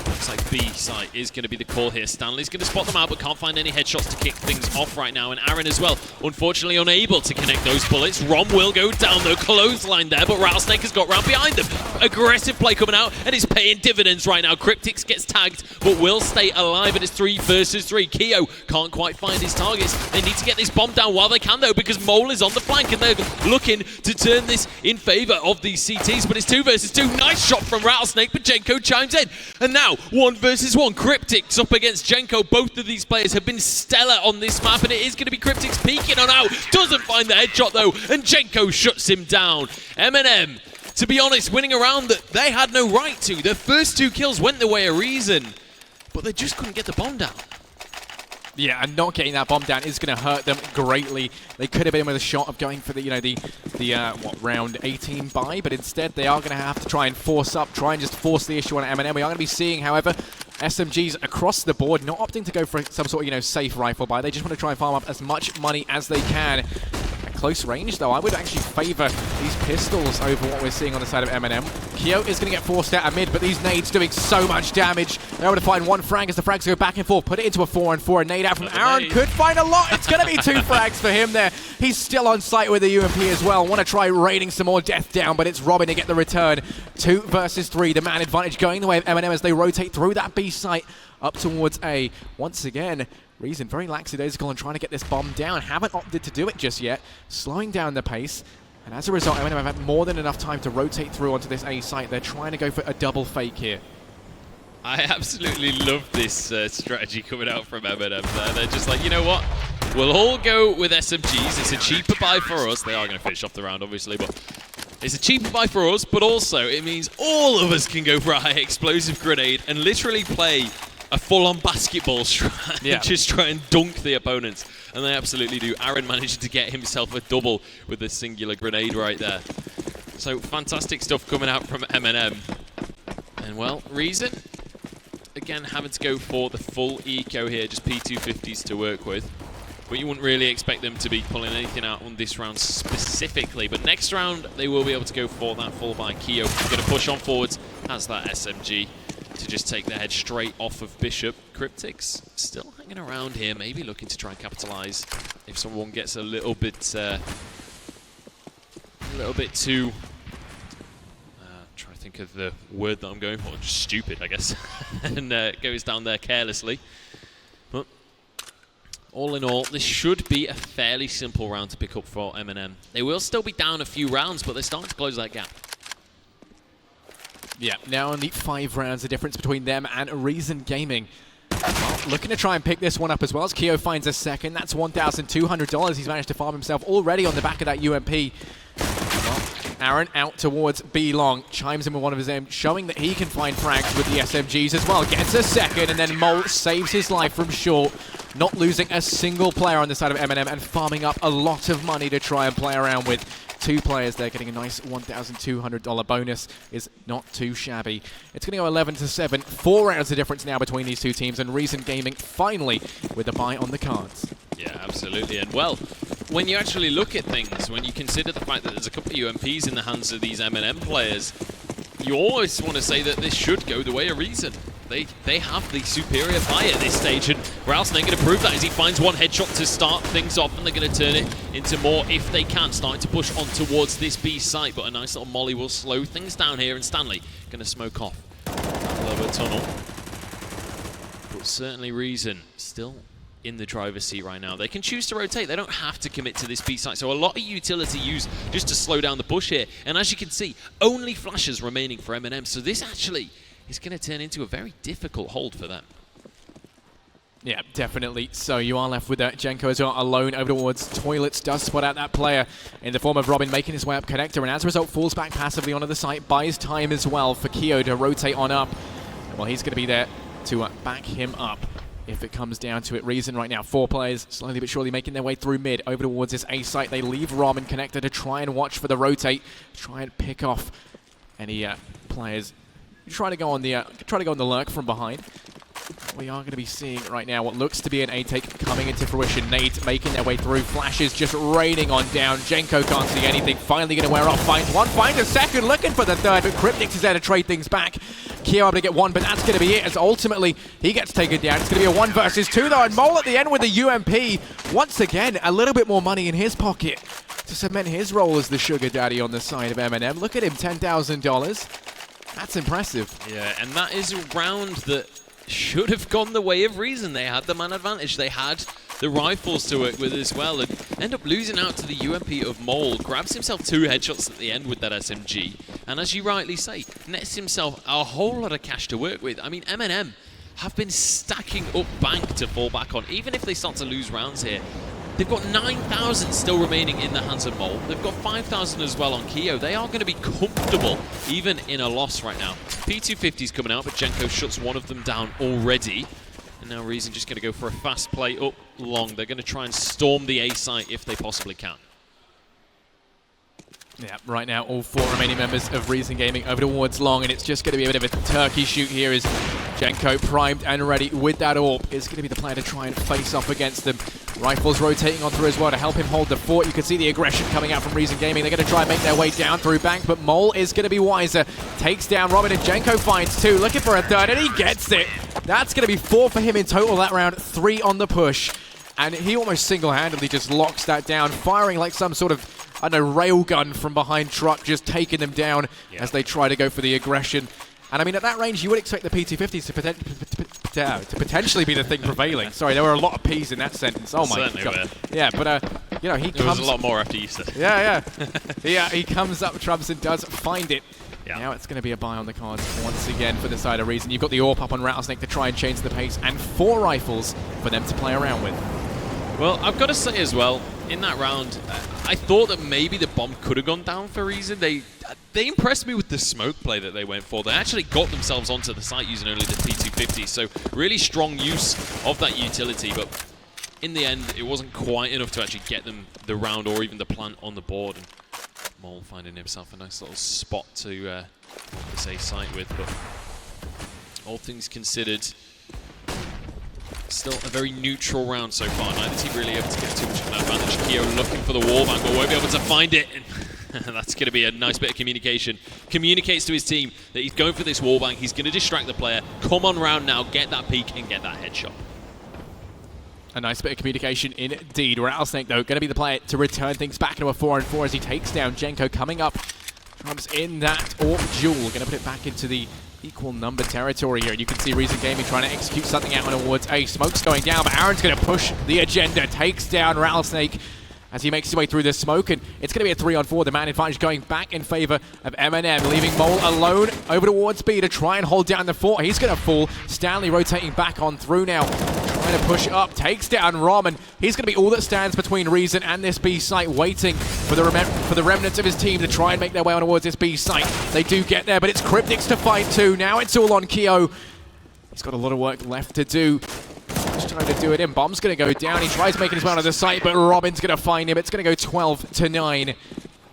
Looks like B side is going to be the call here. Stanley's going to spot them out, but can't find any headshots to kick things off right now. And Aaron as well, unfortunately unable to connect those bullets. Rom will go down the clothesline there, but Rattlesnake has got round behind them. Aggressive play coming out, and it's paying dividends right now. Cryptix gets tagged, but will stay alive, and it's 3 versus 3. Kyo can't quite find his targets. They need to get this bomb down while they can, though, because Mole is on the flank, and they're looking to turn this in favor of these CTs, but it's 2 versus 2. Nice shot from Rattlesnake, but Jenko chimes in. And now, 1 versus 1. Cryptix up against Jenko. Both of these players have been stellar on this map, and it is going to be Cryptix peeking on out. Doesn't find the headshot, though, and Jenko shuts him down. M&M, to be honest, winning a round that they had no right to. Their first 2 kills went the way of Reason, but they just couldn't get the bomb down. Yeah, and not getting that bomb down is going to hurt them greatly. They could have been with a shot of going for the, you know, the round 18 buy, but instead they are going to have to try and try and just force the issue on M&M. We are going to be seeing, however, SMGs across the board not opting to go for some sort of, you know, safe rifle buy. They just want to try and farm up as much money as they can. At close range, though, I would actually favor these pistols over what we're seeing on the side of M&M. Kyo is going to get forced out of mid, but these nades doing so much damage. They're able to find 1 frag as the frags go back and forth, put it into a 4-on-4. A nade out from Aaron could find a lot. It's going to be 2 frags for him there. He's still on site with the UMP as well. Want to try raining some more death down, but it's Robin to get the return. 2 versus 3. The man advantage going the way of M&M as they rotate through that B site up towards A. Once again, Reason very lackadaisical and trying to get this bomb down. Haven't opted to do it just yet. Slowing down the pace. And as a result, M&M have had more than enough time to rotate through onto this A site. They're trying to go for a double fake here. I absolutely love this strategy coming out from M&M there. They're just like, you know what? We'll all go with SMGs. It's a cheaper buy for us. They are going to finish off the round, obviously, but it's a cheaper buy for us, but also it means all of us can go for a high explosive grenade and literally play a full-on basketball just try and dunk the opponents. And they absolutely do. Aaron managed to get himself a double with a singular grenade right there. So fantastic stuff coming out from M&M. And well, Reason, again, having to go for the full eco here, just P250s to work with. But you wouldn't really expect them to be pulling anything out on this round specifically. But next round, they will be able to go for that full by Kyo. Going to push on forwards, has that SMG to just take their head straight off of Bishop. Cryptix still hanging around here, maybe looking to try and capitalize if someone gets a little bit too trying to think of the word that I'm going for, just stupid, I guess, and goes down there carelessly. But all in all, this should be a fairly simple round to pick up for M&M. They will still be down a few rounds, but they're starting to close that gap. Yeah, now only 5 rounds, the difference between them and Reason Gaming. Well, looking to try and pick this one up as well as Kyo finds a second. That's $1,200 he's managed to farm himself already on the back of that UMP. Well, Aaron out towards B long, chimes in with one of his aim, showing that he can find frags with the SMGs as well. Gets a second, and then Mole saves his life from short, not losing a single player on the side of M&M and farming up a lot of money to try and play around with. 2 players there getting a nice $1,200 bonus is not too shabby. It's going to go 11-7. 4 rounds of difference now between these two teams, and Reason Gaming finally with a bye on the cards. Yeah, absolutely. And well, when you actually look at things, when you consider the fact that there's a couple of UMPs in the hands of these M&M players, you always want to say that this should go the way of Reason. They have the superior buy at this stage, and Rattlesnake going to prove that as he finds one headshot to start things off, and they're going to turn it into more if they can, starting to push on towards this B site, but a nice little molly will slow things down here, and Stanley going to smoke off that lower tunnel. But certainly Reason still in the driver's seat right now. They can choose to rotate. They don't have to commit to this B site. So a lot of utility used just to slow down the push here. And as you can see, only flashes remaining for M&M. So this actually is going to turn into a very difficult hold for them. Yeah, definitely. So you are left with Jenko as well, alone over towards toilets. Does spot out that player in the form of Robin, making his way up connector, and as a result falls back passively onto the site. Buys time as well for Keo to rotate on up. Well, he's going to be there to back him up if it comes down to it. Reason right now, 4 players slowly but surely making their way through mid over towards this A site. They leave Robin connector to try and watch for the rotate, try and pick off any players. Try to go on the lurk from behind. We are going to be seeing right now what looks to be an A-take coming into fruition. Nate making their way through. Flashes just raining on down. Jenko can't see anything. Finally going to wear off. Finds one. Finds a second. Looking for the third. But Cryptix is there to trade things back. Keo able to get one, but that's going to be it, as ultimately he gets taken down. It's going to be a 1 versus 2 though. And Mole at the end with the UMP. Once again, a little bit more money in his pocket to cement his role as the sugar daddy on the side of M&M. Look at him, $10,000. That's impressive. Yeah, and that is a round that should have gone the way of Reason. They had the man advantage. They had the rifles to work with as well, and end up losing out to the UMP of Mole. Grabs himself 2 headshots at the end with that SMG, and as you rightly say, nets himself a whole lot of cash to work with. I mean, M&M have been stacking up bank to fall back on, even if they start to lose rounds here. They've got 9,000 still remaining in the hands of Mole. They've got 5,000 as well on Keo. They are going to be comfortable even in a loss right now. P250's coming out, but Jenko shuts one of them down already. And now Reason just going to go for a fast play up long. They're going to try and storm the A site if they possibly can. Yeah, right now all 4 remaining members of Reason Gaming over towards long, and it's just going to be a bit of a turkey shoot here as Jenko primed and ready with that AWP is going to be the player to try and face off against them. Rifles rotating on through as well to help him hold the fort. You can see the aggression coming out from Reason Gaming. They're going to try and make their way down through bank, but Mole is going to be wiser. Takes down Robin, and Jenko finds 2, looking for a third, and he gets it. That's going to be 4 for him in total that round, 3 on the push. And he almost single-handedly just locks that down, firing like some sort of, I don't know, railgun from behind truck, just taking them down as they try to go for the aggression. And I mean, at that range, you would expect the P250s to potentially be the thing prevailing. Sorry, there were a lot of P's in that sentence. Oh my Certainly God. Were. Yeah, but you know, there was a lot more after you said. Yeah. He comes up, Trumps, and does find it. Yeah. Now it's going to be a buy on the cards once again for the side of Reason. You've got the AWP up on Rattlesnake to try and change the pace, and 4 rifles for them to play around with. Well, I've got to say as well, in that round, I thought that maybe the bomb could have gone down for Reason. They impressed me with the smoke play that they went for. They actually got themselves onto the site using only the P250, so really strong use of that utility, but in the end, it wasn't quite enough to actually get them the round or even the plant on the board. And Mole finding himself a nice little spot to this A site with, but all things considered, still a very neutral round so far. Neither team really able to get too much of an advantage. Keo looking for the wallbang, but won't be able to find it. And that's going to be a nice bit of communication. Communicates to his team that he's going for this wallbang. He's going to distract the player. Come on round now, get that peek and get that headshot. A nice bit of communication indeed. Rattlesnake, though, going to be the player to return things back into a 4-on-4 as he takes down Jenko. Coming up, Trump's in that AWP duel. Going to put it back into the equal number territory here. And you can see Reason Gaming trying to execute something out on towards A. Smoke's going down, but Aaron's going to push the agenda. Takes down Rattlesnake as he makes his way through the smoke, and it's going to be a 3-on-4. The man advantage going back in favor of M&M, leaving Mole alone over towards B to try and hold down the fort. He's going to fall. Stanley rotating back on through now, trying to push up, takes down Rom, and he's going to be all that stands between Reason and this B site, waiting for the remnants of his team to try and make their way on towards this B site. They do get there, but it's Cryptics to fight too. Now it's all on Keo. He's got a lot of work left to do. Just trying to do it in. Bomb's going to go down. He tries making his way onto the site, but Robin's going to find him. It's going to go 12-9.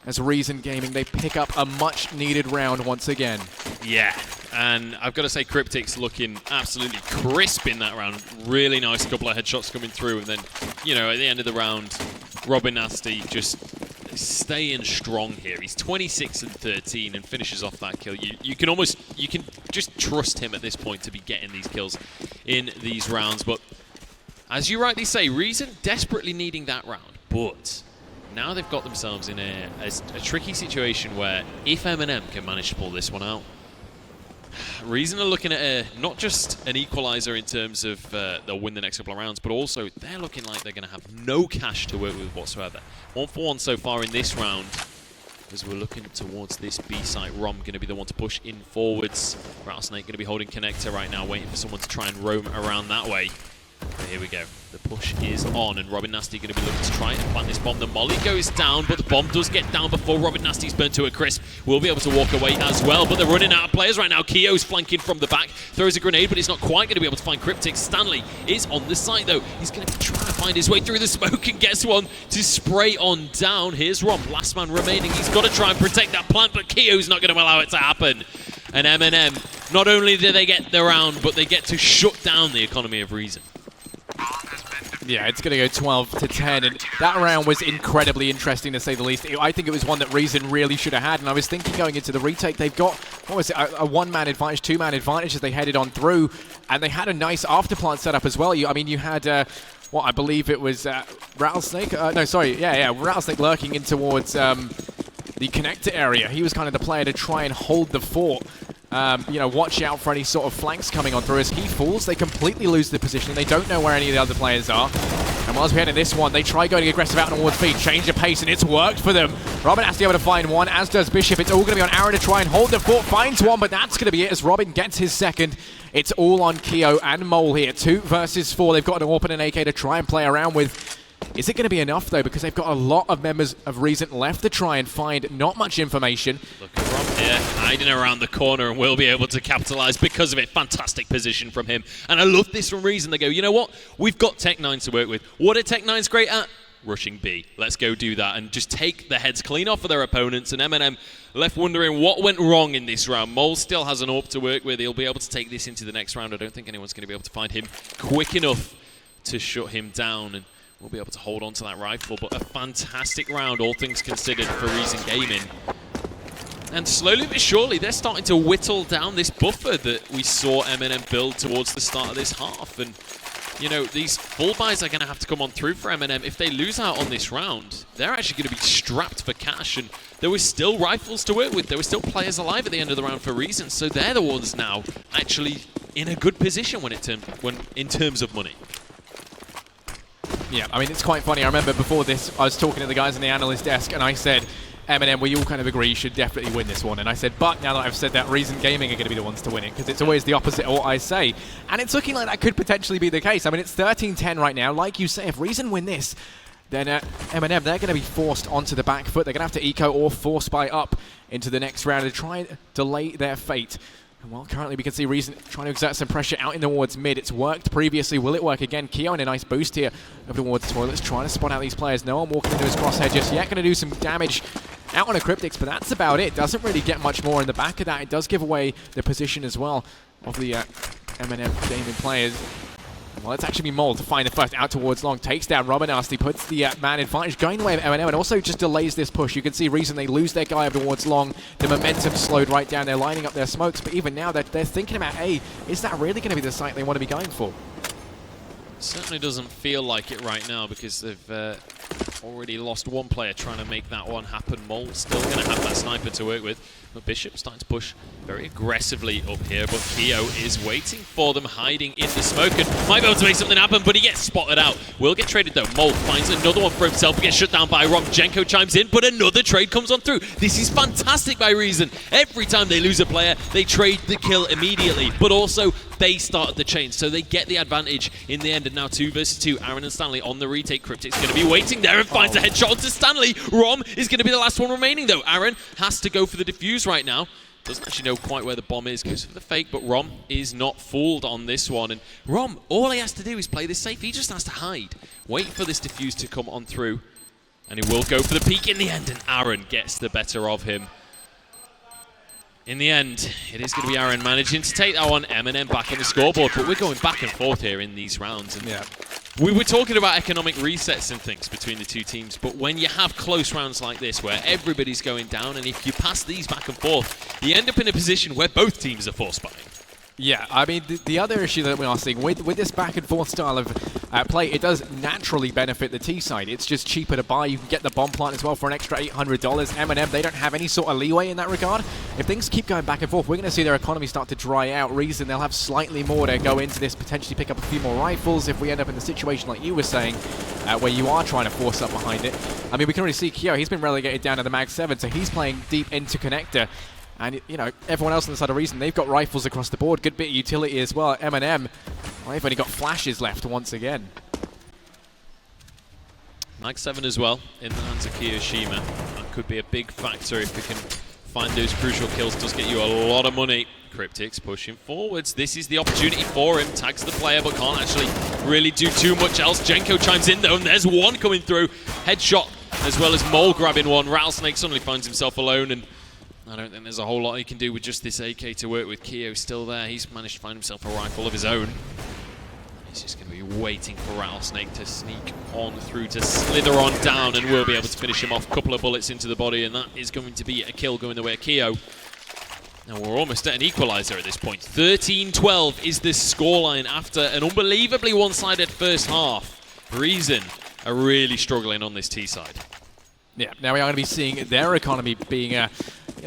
As Reason Gaming, they pick up a much-needed round once again. Yeah, and I've got to say Cryptics looking absolutely crisp in that round. Really nice couple of headshots coming through, and then, you know, at the end of the round, Robin Nasty just staying strong here. He's 26-13 and finishes off that kill. You can just trust him at this point to be getting these kills in these rounds. But as you rightly say, Reason desperately needing that round, but now they've got themselves in a tricky situation where if M&M can manage to pull this one out, Reason are looking at not just an equalizer in terms of they'll win the next couple of rounds, but also they're looking like they're going to have no cash to work with whatsoever. 1-for-1 so far in this round, as we're looking towards this B site. Rom going to be the one to push in forwards. Rattlesnake going to be holding connector right now, waiting for someone to try and roam around that way. But here we go. The push is on, and Robin Nasty going to be looking to try and plant this bomb. The molly goes down, but the bomb does get down before Robin Nasty's burnt to a crisp. Will be able to walk away as well, but they're running out of players right now. Keo's flanking from the back, throws a grenade, but he's not quite going to be able to find Cryptic. Stanley is on the site, though. He's going to be trying to find his way through the smoke and gets one to spray on down. Here's Rom, last man remaining. He's got to try and protect that plant, but Keo's not going to allow it to happen. And M&M, not only do they get the round, but they get to shut down the economy of Reason. Yeah, it's going to go 12-10, and that round was incredibly interesting to say the least. I think it was one that Reason really should have had, and I was thinking going into the retake, they've got, what was it, a one-man advantage, two-man advantage as they headed on through, and they had a nice afterplant setup as well. I mean, you had, what, I believe it was Rattlesnake? Rattlesnake lurking in towards the connector area. He was kind of the player to try and hold the fort. Watch out for any sort of flanks coming on through. As he falls, they completely lose the position. They don't know where any of the other players are. And whilst we head in this one, they try going aggressive out towards feed, change the pace, and it's worked for them. Robin has to be able to find one, as does Bishop. It's all going to be on Aaron to try and hold the fort, finds one, but that's going to be it as Robin gets his second. It's all on Keo and Mole here. 2 versus 4. They've got an AWP and an AK to try and play around with. Is it going to be enough, though? Because they've got a lot of members of Reason left to try and find not much information. Look at Rom here, hiding around the corner, and will be able to capitalize because of it. Fantastic position from him. And I love this from Reason. They go, you know what? We've got Tech9 to work with. What are Tech9's great at? Rushing B. Let's go do that and just take the heads clean off of their opponents. And M&M left wondering what went wrong in this round. Mole still has an AWP to work with. He'll be able to take this into the next round. I don't think anyone's going to be able to find him quick enough to shut him down. And we'll be able to hold on to that rifle, but a fantastic round, all things considered, for Reason Gaming. And slowly but surely, they're starting to whittle down this buffer that we saw M&M build towards the start of this half. And, you know, these full buys are going to have to come on through for M&M. If they lose out on this round, they're actually going to be strapped for cash. And there was still rifles to work with. There were still players alive at the end of the round for Reason. So they're the ones now actually in a good position when in terms of money. Yeah, I mean, it's quite funny. I remember before this, I was talking to the guys on the analyst desk, and I said, M&M, we all kind of agree you should definitely win this one. And I said, but now that I've said that, Reason Gaming are going to be the ones to win it, because it's always the opposite of what I say. And it's looking like that could potentially be the case. I mean, it's 13-10 right now. Like you say, if Reason win this, then M&M, they're going to be forced onto the back foot. They're going to have to eco or force buy up into the next round to try and delay their fate. Well, currently we can see Reason trying to exert some pressure out in towards mid. It's worked previously. Will it work again? Keo in a nice boost here over towards Toilets, trying to spot out these players. No one walking into his crosshair just yet. Going to do some damage out on a Cryptics, but that's about it. Doesn't really get much more in the back of that. It does give away the position as well of the M&M gaming players. Well, it's actually Mole to find the first out towards long. Takes down Robin Nasty, puts the man advantage going the way of M&M, and also just delays this push. You can see Reason, they lose their guy over towards long. The momentum slowed right down. They're lining up their smokes, but even now they're thinking about, hey, is that really going to be the site they want to be going for? Certainly doesn't feel like it right now, because they've already lost one player trying to make that one happen. Mole still going to have that sniper to work with. But Bishop starting to push very aggressively up here. But Keo is waiting for them, hiding in the smoke, and might be able to make something happen, but he gets spotted out. Will get traded though. Mole finds another one for himself, gets shut down by Rom. Jenko chimes in, but another trade comes on through. This is fantastic by Reason. Every time they lose a player, they trade the kill immediately. But also, they started the chain, so they get the advantage in the end. And now 2 versus 2, Aaron and Stanley on the retake. Cryptic's going to be waiting there and finds a headshot onto Stanley. Rom is going to be the last one remaining though. Aaron has to go for the defuse right now. Doesn't actually know quite where the bomb is, goes for the fake, but Rom is not fooled on this one. And Rom, all he has to do is play this safe. He just has to hide, wait for this defuse to come on through, and he will go for the peek in the end, and Aaron gets the better of him. In the end, it is going to be Aaron managing to take that one. Eminem back on the scoreboard, but we're going back and forth here in these rounds. And Yeah. we were talking about economic resets and things between the two teams, but when you have close rounds like this where everybody's going down, and if you pass these back and forth, you end up in a position where both teams are force buying. Yeah, I mean, the other issue that we are seeing with this back and forth style of play, it does naturally benefit the T side. It's just cheaper to buy. You can get the bomb plant as well for an extra $800. M&M, they don't have any sort of leeway in that regard. If things keep going back and forth, we're going to see their economy start to dry out. Reason they'll have slightly more to go into this, potentially pick up a few more rifles if we end up in the situation like you were saying, where you are trying to force up behind it. I mean, we can already see Keo, he's been relegated down to the Mag 7, so he's playing deep into connector. And, you know, everyone else on the side of Reason, they've got rifles across the board. Good bit of utility as well. M&M, well, they've only got flashes left once again. Mag 7 as well, in the hands of Kiyoshima. That could be a big factor if we can find those crucial kills. Does get you a lot of money. Cryptic's pushing forwards. This is the opportunity for him. Tags the player, but can't actually really do too much else. Jenko chimes in, though, and there's one coming through. Headshot, as well as Mole grabbing one. Rattlesnake suddenly finds himself alone, and I don't think there's a whole lot he can do with just this AK to work with. Keo still there. He's managed to find himself a rifle of his own. He's just going to be waiting for Rattlesnake to sneak on through, to slither on down, and we'll be able to finish him off. A couple of bullets into the body, and that is going to be a kill going the way of Keo. Now we're almost at an equalizer at this point. 13-12 is the scoreline after an unbelievably one-sided first half. Reason are really struggling on this T side. Yeah, now we are going to be seeing their economy being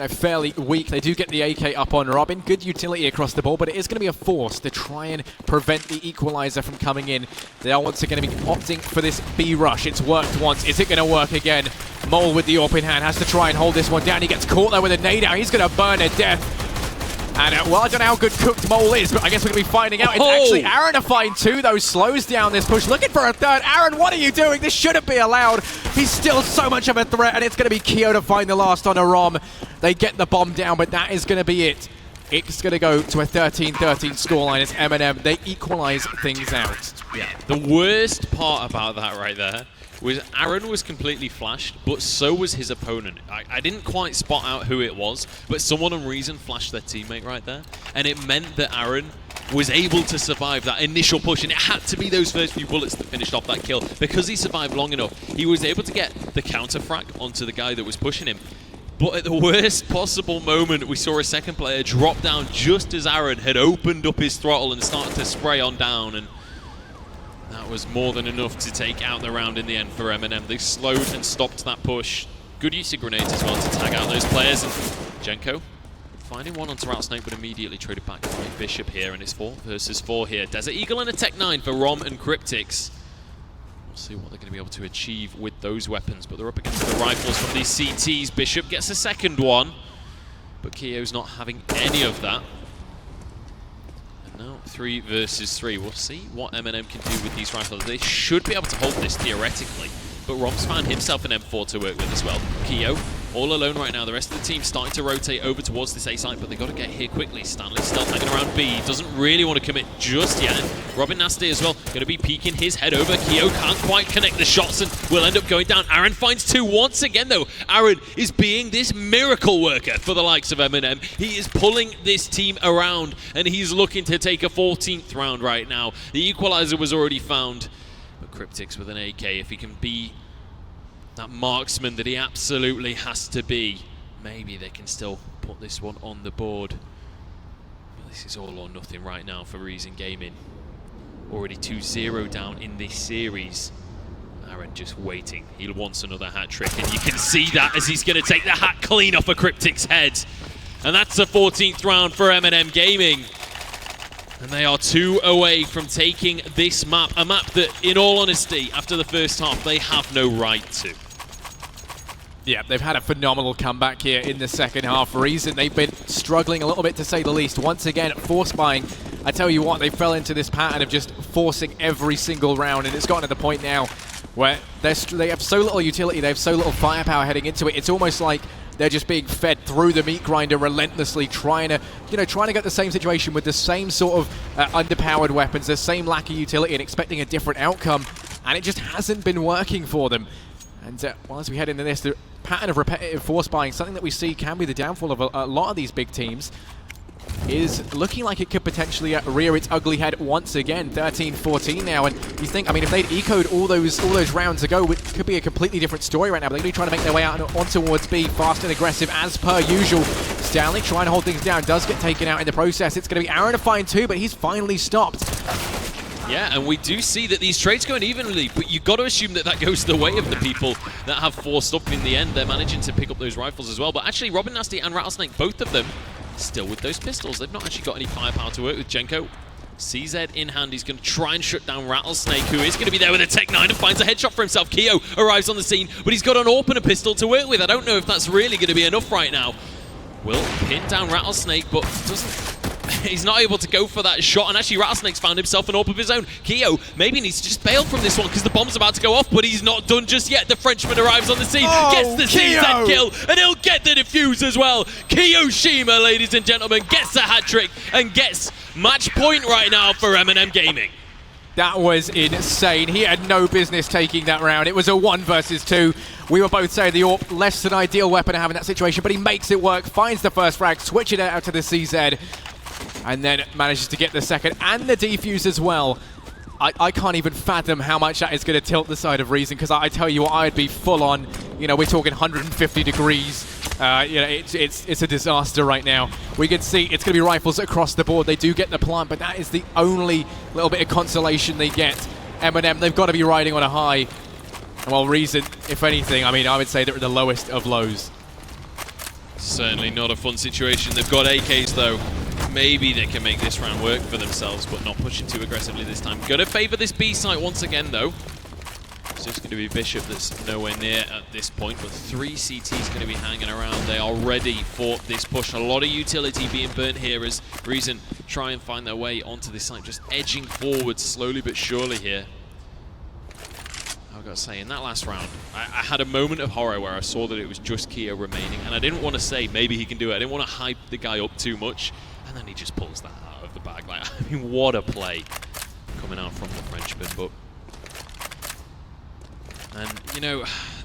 fairly weak. They do get the AK up on Robin. Good utility across the board, but it is going to be a force to try and prevent the equalizer from coming in. They are once again going to be opting for this B rush. It's worked once. Is it going to work again? Mole with the AWP in hand has to try and hold this one down. He gets caught there with a nade out. He's going to burn to death. And, well, I don't know how good cooked Mole is, but I guess we're going to be finding out. It's actually Aaron to find two, though. Slows down this push. Looking for a third. Aaron, what are you doing? This shouldn't be allowed. He's still so much of a threat, and it's going to be Keo to find the last on a Rom. They get the bomb down, but that is going to be it. It's going to go to a 13-13 scoreline. It's M&M. They equalize things out. Yeah. The worst part about that right there was Aaron was completely flashed, but so was his opponent. I didn't quite spot out who it was, but someone on Reason flashed their teammate right there, and it meant that Aaron was able to survive that initial push, and it had to be those first few bullets that finished off that kill. Because he survived long enough, he was able to get the counter frag onto the guy that was pushing him. But at the worst possible moment, we saw a second player drop down just as Aaron had opened up his throttle and started to spray on down, and that was more than enough to take out the round in the end for M&M. They slowed and stopped that push. Good use of grenades as well to tag out those players. And Jenko finding one onto Rattlesnake, but immediately traded back by Bishop here, and it's 4 versus 4 here. Desert Eagle and a Tech 9 for Rom and Cryptics. We'll see what they're going to be able to achieve with those weapons, but they're up against the rifles from these CTs. Bishop gets a second one, but Keo's not having any of that. 3 versus 3. We'll see what M&M can do with these rifles. They should be able to hold this theoretically, but Rom's found himself an M4 to work with as well. Keo all alone right now. The rest of the team starting to rotate over towards this A site, but they got to get here quickly. Stanley's still hanging around B. Doesn't really want to commit just yet. Robin Nasty as well, going to be peeking his head over. Keo can't quite connect the shots and will end up going down. Aaron finds two once again, though. Aaron is being this miracle worker for the likes of M&M. He is pulling this team around, and he's looking to take a 14th round right now. The equalizer was already found, but Cryptics with an AK, if he can be that marksman that he absolutely has to be, maybe they can still put this one on the board. But this is all or nothing right now for Reason Gaming. Already 2-0 down in this series. Aaron just waiting. He wants another hat trick, and you can see that as he's going to take the hat clean off of Cryptic's head. And that's the 14th round for M&M Gaming. And they are 2 away from taking this map, a map that, in all honesty, after the first half, they have no right to. Yeah, they've had a phenomenal comeback here in the second half. Reason they've been struggling a little bit, to say the least. Once again, force buying. I tell you what, they fell into this pattern of just forcing every single round, and it's gotten to the point now where they have so little utility, they have so little firepower heading into it. It's almost like they're just being fed through the meat grinder relentlessly, trying to get the same situation with the same sort of underpowered weapons, the same lack of utility, and expecting a different outcome. And it just hasn't been working for them. And well, as we head into this, the pattern of repetitive force buying, something that we see can be the downfall of a lot of these big teams, is looking like it could potentially rear its ugly head once again. 13-14 now, and you think, I mean, if they'd ecoed all those rounds ago, it could be a completely different story right now. But they're going to be trying to make their way out on towards B, fast and aggressive as per usual. Stanley trying to hold things down, does get taken out in the process. It's going to be Aaron to find two, but he's finally stopped. Yeah, and we do see that these trades going evenly, but you've got to assume that that goes the way of the people that have forced up in the end. They're managing to pick up those rifles as well. But actually, Robin Nasty and Rattlesnake, both of them, still with those pistols. They've not actually got any firepower to work with. Jenko, CZ in hand. He's going to try and shut down Rattlesnake, who is going to be there with a Tech 9 and finds a headshot for himself. Keo arrives on the scene, but he's got an AWP and a pistol to work with. I don't know if that's really going to be enough right now. Will pin down Rattlesnake, but he's not able to go for that shot, and actually Rattlesnake's found himself an AWP of his own. Keo maybe needs to just bail from this one because the bomb's about to go off, but he's not done just yet. The Frenchman arrives on the scene, gets the CZ kill, and he'll get the defuse as well. Kiyoshima, ladies and gentlemen, gets the hat trick and gets match point right now for M&M Gaming. That was insane. He had no business taking that round. It was a 1 versus 2. We were both saying the AWP, less than ideal weapon to have in that situation, but he makes it work, finds the first frag, switching it out to the CZ, and then manages to get the second and the defuse as well. I can't even fathom how much that is going to tilt the side of Reason, because I tell you what, I'd be full on, we're talking 150 degrees. It's a disaster right now. We can see it's going to be rifles across the board. They do get the plant, but that is the only little bit of consolation they get. M&M, they've got to be riding on a high. Well, Reason, if anything, I would say they're at the lowest of lows. Certainly not a fun situation. They've got AKs though. Maybe they can make this round work for themselves, but not pushing too aggressively this time. Going to favor this B site once again though. It's just going to be Bishop that's nowhere near at this point, but 3 CTs going to be hanging around. They are ready for this push. A lot of utility being burnt here as Reason try and find their way onto this site, just edging forward slowly but surely here. I've got to say, in that last round, I had a moment of horror where I saw that it was just Keo remaining, and I didn't want to say maybe he can do it. I didn't want to hype the guy up too much, and then he just pulls that out of the bag. Like, what a play coming out from the Frenchman. But and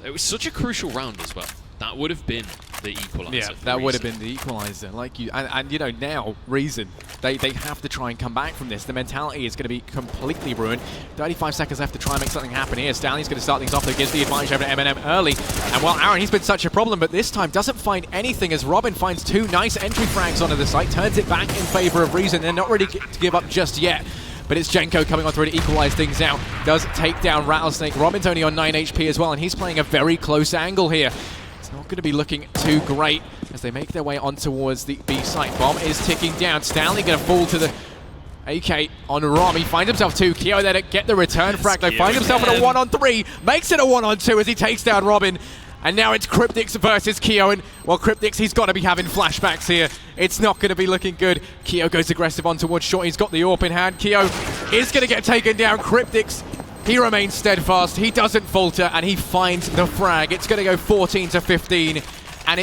it was such a crucial round as well. That would have been the equalizer. Yeah, that would have been the equalizer. And now Reason, they have to try and come back from this. The mentality is going to be completely ruined. 35 seconds left to try and make something happen here. Stanley's going to start things off. That gives the advantage over to M&M early. And well, Aaron, he's been such a problem, but this time doesn't find anything as Robin finds 2 nice entry frags onto the site, turns it back in favor of Reason. They're not ready to give up just yet. But it's Jenko coming on through to equalize things out. Does take down Rattlesnake. Robin's only on 9 HP as well, and he's playing a very close angle here. It's not going to be looking too great as they make their way on towards the B site. Bomb is ticking down. Stanley going to fall to the AK on Rom. He finds himself 2. Keo there to get the return frag. They find himself in a 1-on-3. Makes it a 1-on-2 as he takes down Robin. And now it's Cryptix versus Keo. And, well, Cryptix, he's got to be having flashbacks here. It's not going to be looking good. Keo goes aggressive on towards short. He's got the AWP in hand. Keo is going to get taken down. Cryptix, he remains steadfast. He doesn't falter, and he finds the frag. It's going to go 14-15. And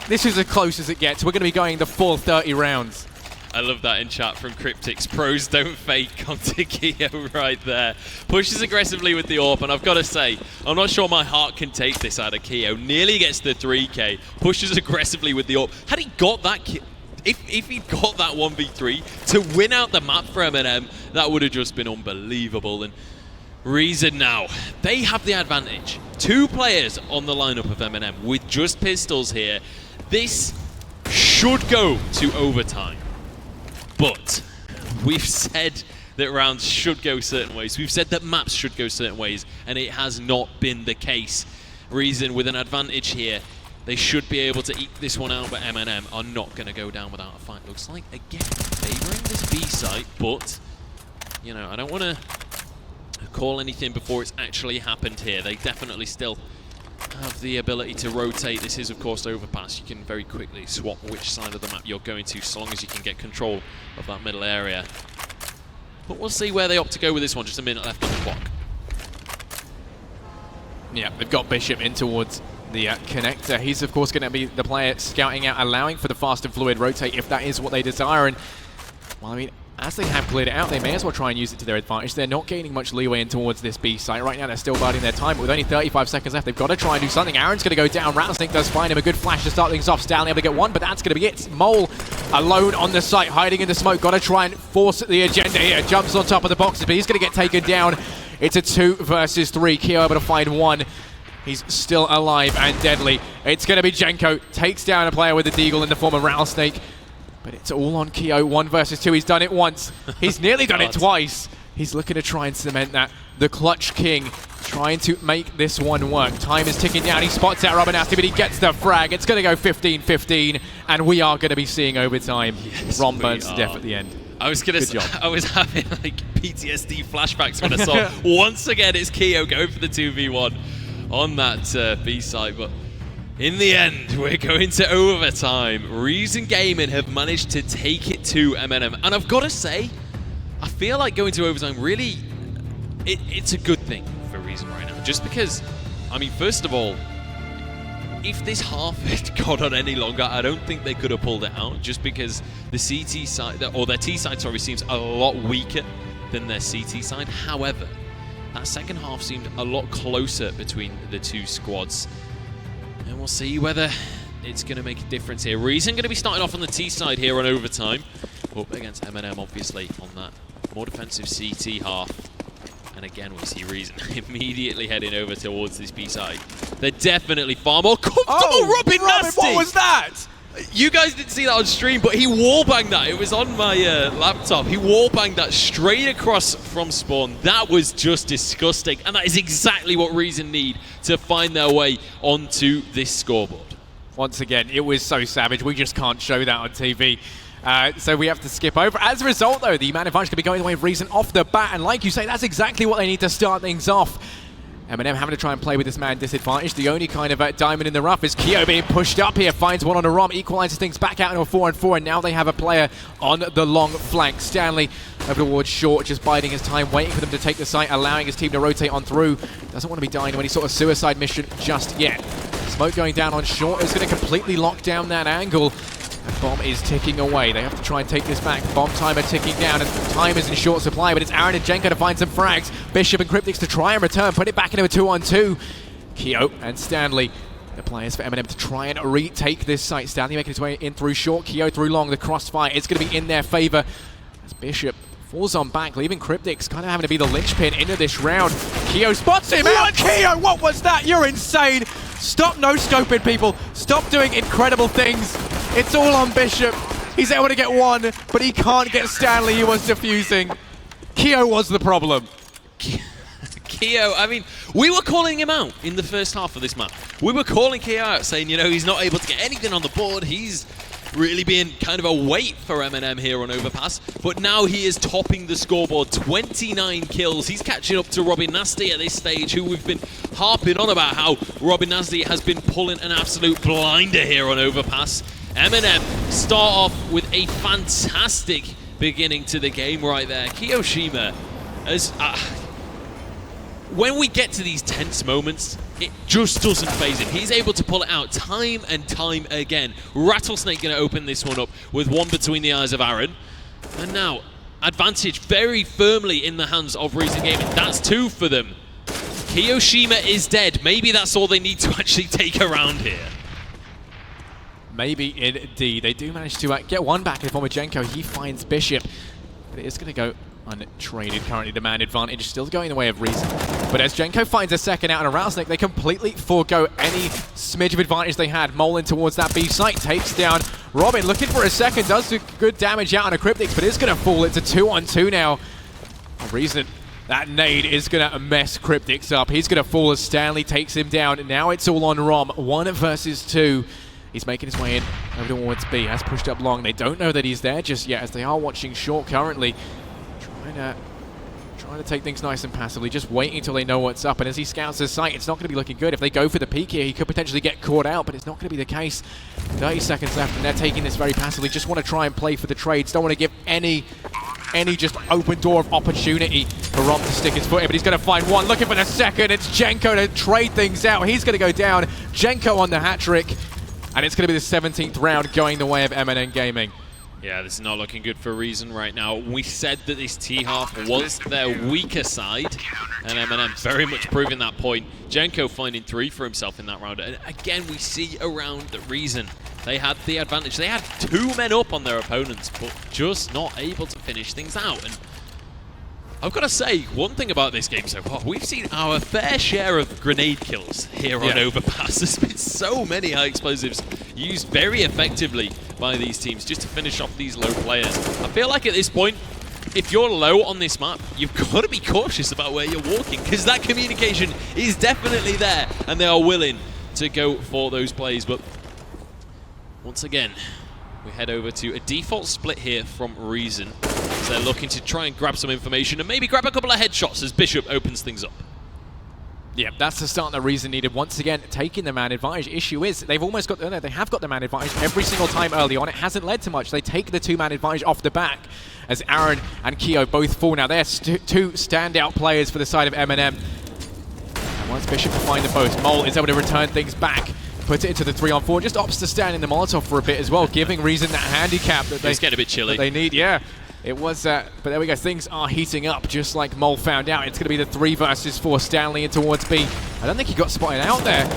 this is as close as it gets. We're going to be going the full 30 rounds. I love that in chat from Cryptix. Pros don't fake onto Keo right there. Pushes aggressively with the AWP, and I've got to say, I'm not sure my heart can take this out of Keo. Nearly gets the 3K. Pushes aggressively with the AWP. Had he got that, if he'd got that 1v3 to win out the map for M&M, that would have just been unbelievable. And Reason now, they have the advantage. 2 players on the lineup of M&M with just pistols here. This should go to overtime. But we've said that rounds should go certain ways. We've said that maps should go certain ways, and it has not been the case. Reason with an advantage here. They should be able to eke this one out, but M&M are not going to go down without a fight. Looks like, again, favouring this B site, but, you know, I don't want to call anything before it's actually happened here. They definitely still have the ability to rotate. This is, of course, overpass. You can very quickly swap which side of the map you're going to, so long as you can get control of that middle area. But we'll see where they opt to go with this one. Just a minute left on the clock. Yeah, they've got Bishop in towards the connector. He's, of course, going to be the player scouting out, allowing for the fast and fluid rotate if that is what they desire. And, well, I mean, as they have cleared it out, they may as well try and use it to their advantage. They're not gaining much leeway in towards this B site. Right now, they're still biding their time, but with only 35 seconds left, they've got to try and do something. Aaron's going to go down. Rattlesnake does find him a good flash to start things off. Stanley able to get one, but that's going to be it. Mole alone on the site, hiding in the smoke. Got to try and force the agenda here. Jumps on top of the boxes, but he's going to get taken down. It's a 2 versus 3. Keo able to find one. He's still alive and deadly. It's going to be Jenko. Takes down a player with a deagle in the form of Rattlesnake. But it's all on Keo. 1 versus 2. He's done it once. He's nearly done it twice. He's looking to try and cement that. The Clutch King trying to make this one work. Time is ticking down. He spots out Robinasty, but he gets the frag. It's going to go 15-15, and we are going to be seeing overtime. Yes, Ron burns to death at the end. I was having like PTSD flashbacks when I saw once again it's Keo going for the 2v1 on that B side, but in the end, we're going to overtime. Reason Gaming have managed to take it to M&M. And I've got to say, I feel like going to overtime really, it's a good thing for Reason right now. Just because, I mean, first of all, if this half had gone on any longer, I don't think they could have pulled it out. Just because the CT side, or their T side, sorry, seems a lot weaker than their CT side. However, that second half seemed a lot closer between the two squads. And we'll see whether it's going to make a difference here. Reason going to be starting off on the T side here on overtime. Up against M&M, obviously, on that more defensive CT half. And again, we see Reason immediately heading over towards this B side. They're definitely far more comfortable. Robin Nasty! What was that? You guys didn't see that on stream, but he wallbanged that. It was on my laptop. He wallbanged that straight across from spawn. That was just disgusting. And that is exactly what Reason need to find their way onto this scoreboard. Once again, it was so savage. We just can't show that on TV. So we have to skip over. As a result, though, the man advantage could be going the way of Reason off the bat. And like you say, that's exactly what they need to start things off. M&M having to try and play with this man disadvantage. The only kind of diamond in the rough is Keo being pushed up here. Finds one on a ROM, equalizes things back out into a 4-on-4, and now they have a player on the long flank. Stanley over towards short, just biding his time, waiting for them to take the site, allowing his team to rotate on through. Doesn't want to be dying to any sort of suicide mission just yet. Smoke going down on short is going to completely lock down that angle. The bomb is ticking away. They have to try and take this back. Bomb timer ticking down, and time is in short supply, but it's Aaron and Jenko to find some frags. Bishop and Cryptics to try and return, put it back into a 2-on-2. Keo and Stanley, the players for M&M, to try and retake this site. Stanley making his way in through short, Keo through long. The crossfire is going to be in their favor as Bishop falls on back, leaving Cryptics kind of having to be the linchpin into this round. Keo spots him out! Keo, what was that? You're insane! Stop no-scoping, people. Stop doing incredible things. It's all on Bishop. He's able to get one, but he can't get Stanley. He was defusing. Keo was the problem. Keo, I mean, we were calling him out in the first half of this map. We were calling Keo out, saying, you know, he's not able to get anything on the board. He's really being kind of a weight for M&M here on Overpass. But now he is topping the scoreboard, 29 kills. He's catching up to Robin Nasty at this stage, who we've been harping on about how Robin Nasty has been pulling an absolute blinder here on Overpass. M&M start off with a fantastic beginning to the game right there. Kiyoshima, as when we get to these tense moments, it just doesn't faze him. He's able to pull it out time and time again. Rattlesnake going to open this one up with one between the eyes of Aaron. And now, advantage very firmly in the hands of Reason Gaming. That's 2 for them. Kiyoshima is dead. Maybe that's all they need to actually take around here. Maybe indeed. They do manage to get one back in the form of Jenko. He finds Bishop, but it is going to go untraded currently. The man advantage still going the way of Reason. But as Jenko finds a second out on a Rattlesnake, they completely forego any smidge of advantage they had. Mole in towards that B site, takes down Robin, looking for a second, does do good damage out on a Cryptics, but it's going to fall. It's a 2-on-2 now. Reason that nade is going to mess Cryptix up. He's going to fall as Stanley takes him down. Now it's all on Rom. 1 versus 2. He's making his way in over towards B. Has pushed up long. They don't know that he's there just yet, as they are watching short currently. Trying to take things nice and passively, just waiting until they know what's up. And as he scouts his site, it's not going to be looking good. If they go for the peek here, he could potentially get caught out, but it's not going to be the case. 30 seconds left, and they're taking this very passively. Just want to try and play for the trades. Don't want to give any just open door of opportunity for Rom to stick his foot in, but he's going to find one. Looking for the second. It's Jenko to trade things out. He's going to go down. Jenko on the hat trick, and it's going to be the 17th round going the way of MNN Gaming. Yeah, this is not looking good for Reason right now. We said that this T-half was their weaker side, and MNM very much proving that point. Jenko finding 3 for himself in that round. And again, we see around the Reason. They had the advantage. They had 2 men up on their opponents, but just not able to finish things out. And I've got to say, one thing about this game so far, we've seen our fair share of grenade kills here on Overpass. There's been so many high explosives used very effectively by these teams just to finish off these low players. I feel like at this point, if you're low on this map, you've got to be cautious about where you're walking, because that communication is definitely there, and they are willing to go for those plays. But once again, we head over to a default split here from Reason. So they're looking to try and grab some information and maybe grab a couple of headshots as Bishop opens things up. Yeah, that's the start that Reason needed. Once again, taking the man advantage. Issue is, they've almost got, no, they have got the man advantage every single time early on. It hasn't led to much. They take the 2-man advantage off the back as Aaron and Keo both fall. Now they're 2 standout players for the side of M&M. And once Bishop to find the post, Mole is able to return things back. Put it into the 3-on-4. Just opts to stand in the Molotov for a bit as well, giving Reason that handicap that it's getting a bit chilly. They need. Yeah, it was. But there we go. Things are heating up, just like Mole found out. It's going to be the 3 versus 4. Stanley in towards B. I don't think he got spotted out there.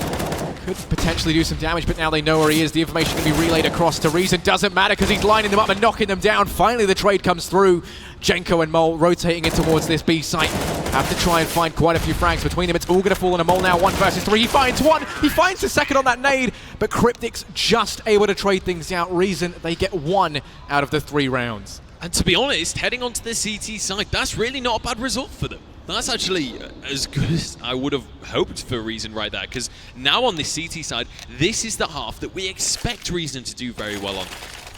Could potentially do some damage, but now they know where he is. The information can be relayed across to Reason. Doesn't matter because he's lining them up and knocking them down. Finally, the trade comes through. Jenko and Mole rotating in towards this B site. Have to try and find quite a few frags between them. It's all going to fall on a Mole now. 1 versus 3. He finds one. He finds the second on that nade, but Cryptix just able to trade things out. Reason, they get 1 out of the 3 rounds. And to be honest, heading onto the CT side, that's really not a bad result for them. That's actually as good as I would have hoped for Reason right there, because now on the CT side, this is the half that we expect Reason to do very well on.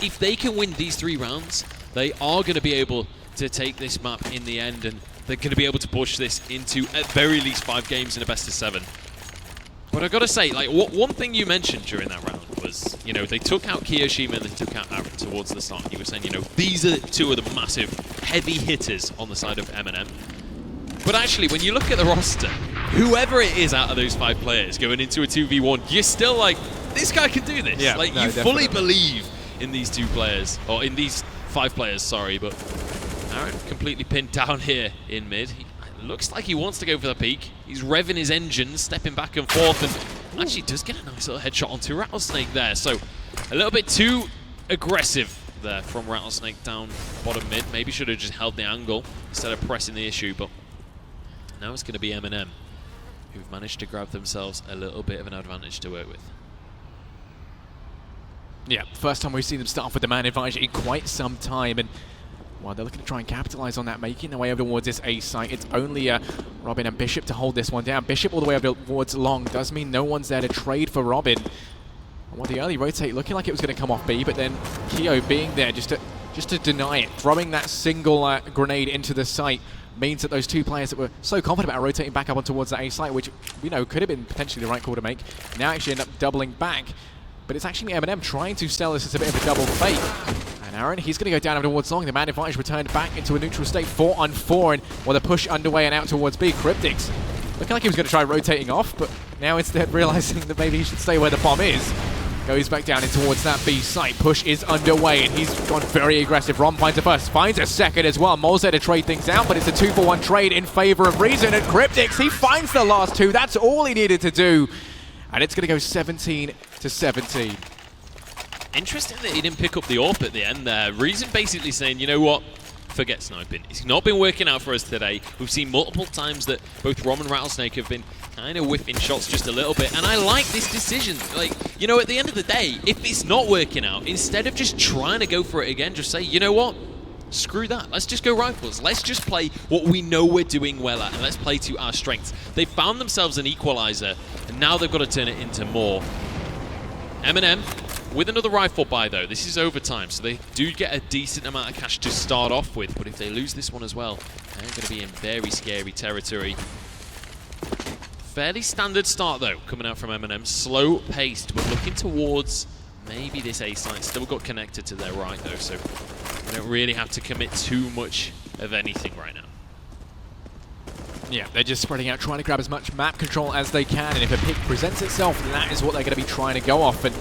If they can win these 3 rounds, they are going to be able to take this map in the end, and they're going to be able to push this into at very least 5 games in a best of 7. But I've got to say, like, one thing you mentioned during that round was, you know, they took out Kiyoshima and they took out Aaron towards the start. You were saying, you know, these are 2 of the massive, heavy hitters on the side of M&M. But actually, when you look at the roster, whoever it is out of those 5 players going into a 2v1, you're still like, this guy can do this. Yeah, like, no, you definitely. fully believe in these 2 players, or in these 5 players, sorry, but Aaron completely pinned down here in mid. It looks like he wants to go for the peak. He's revving his engines, stepping back and forth, and actually does get a nice little headshot onto Rattlesnake there. So a little bit too aggressive there from Rattlesnake down bottom mid. Maybe should have just held the angle instead of pressing the issue, but now it's going to be M&M who've managed to grab themselves a little bit of an advantage to work with. Yeah, first time we've seen them start off with the man advantage in quite some time, and while they're looking to try and capitalize on that, making their way over towards this A site, it's only Robin and Bishop to hold this one down. Bishop all the way over towards Long does mean no one's there to trade for Robin. And with the early rotate looking like it was going to come off B, but then Keo being there just to deny it, throwing that single grenade into the site means that those 2 players that were so confident about rotating back up on towards that A site, which, you know, could have been potentially the right call to make, now actually end up doubling back. But it's actually M&M trying to sell this as a bit of a double fake. And Aaron, he's going to go down over towards Long. The man advantage returned back into a neutral state, 4-on-4, and while the push underway and out towards B, Cryptix looking like he was going to try rotating off, but now instead realizing that maybe he should stay where the bomb is. Goes back down in towards that B site. Push is underway, and he's gone very aggressive. Rom finds a first, finds a second as well. Mole's there to trade things out, but it's a 2-for-1 trade in favor of Reason, and Cryptix, he finds the last 2. That's all he needed to do. And it's going to go 17-17. Interesting that he didn't pick up the AWP at the end there. Reason basically saying, you know what, forget sniping. It's not been working out for us today. We've seen multiple times that both Rom and Rattlesnake have been kind of whiffing shots just a little bit. And I like this decision. Like, you know, at the end of the day, if it's not working out, instead of just trying to go for it again, just say, you know what, screw that. Let's just go rifles. Let's just play what we know we're doing well at, and let's play to our strengths. They found themselves an equalizer, and now they've got to turn it into more. M&M with another rifle buy, though. This is overtime, so they do get a decent amount of cash to start off with, but if they lose this one as well, they're going to be in very scary territory. Fairly standard start, though, coming out from M&M. Slow-paced, but looking towards maybe this A site. Still got connected to their right, though, so we don't really have to commit too much of anything right now. Yeah, they're just spreading out, trying to grab as much map control as they can, and if a pick presents itself, then that is what they're going to be trying to go off. And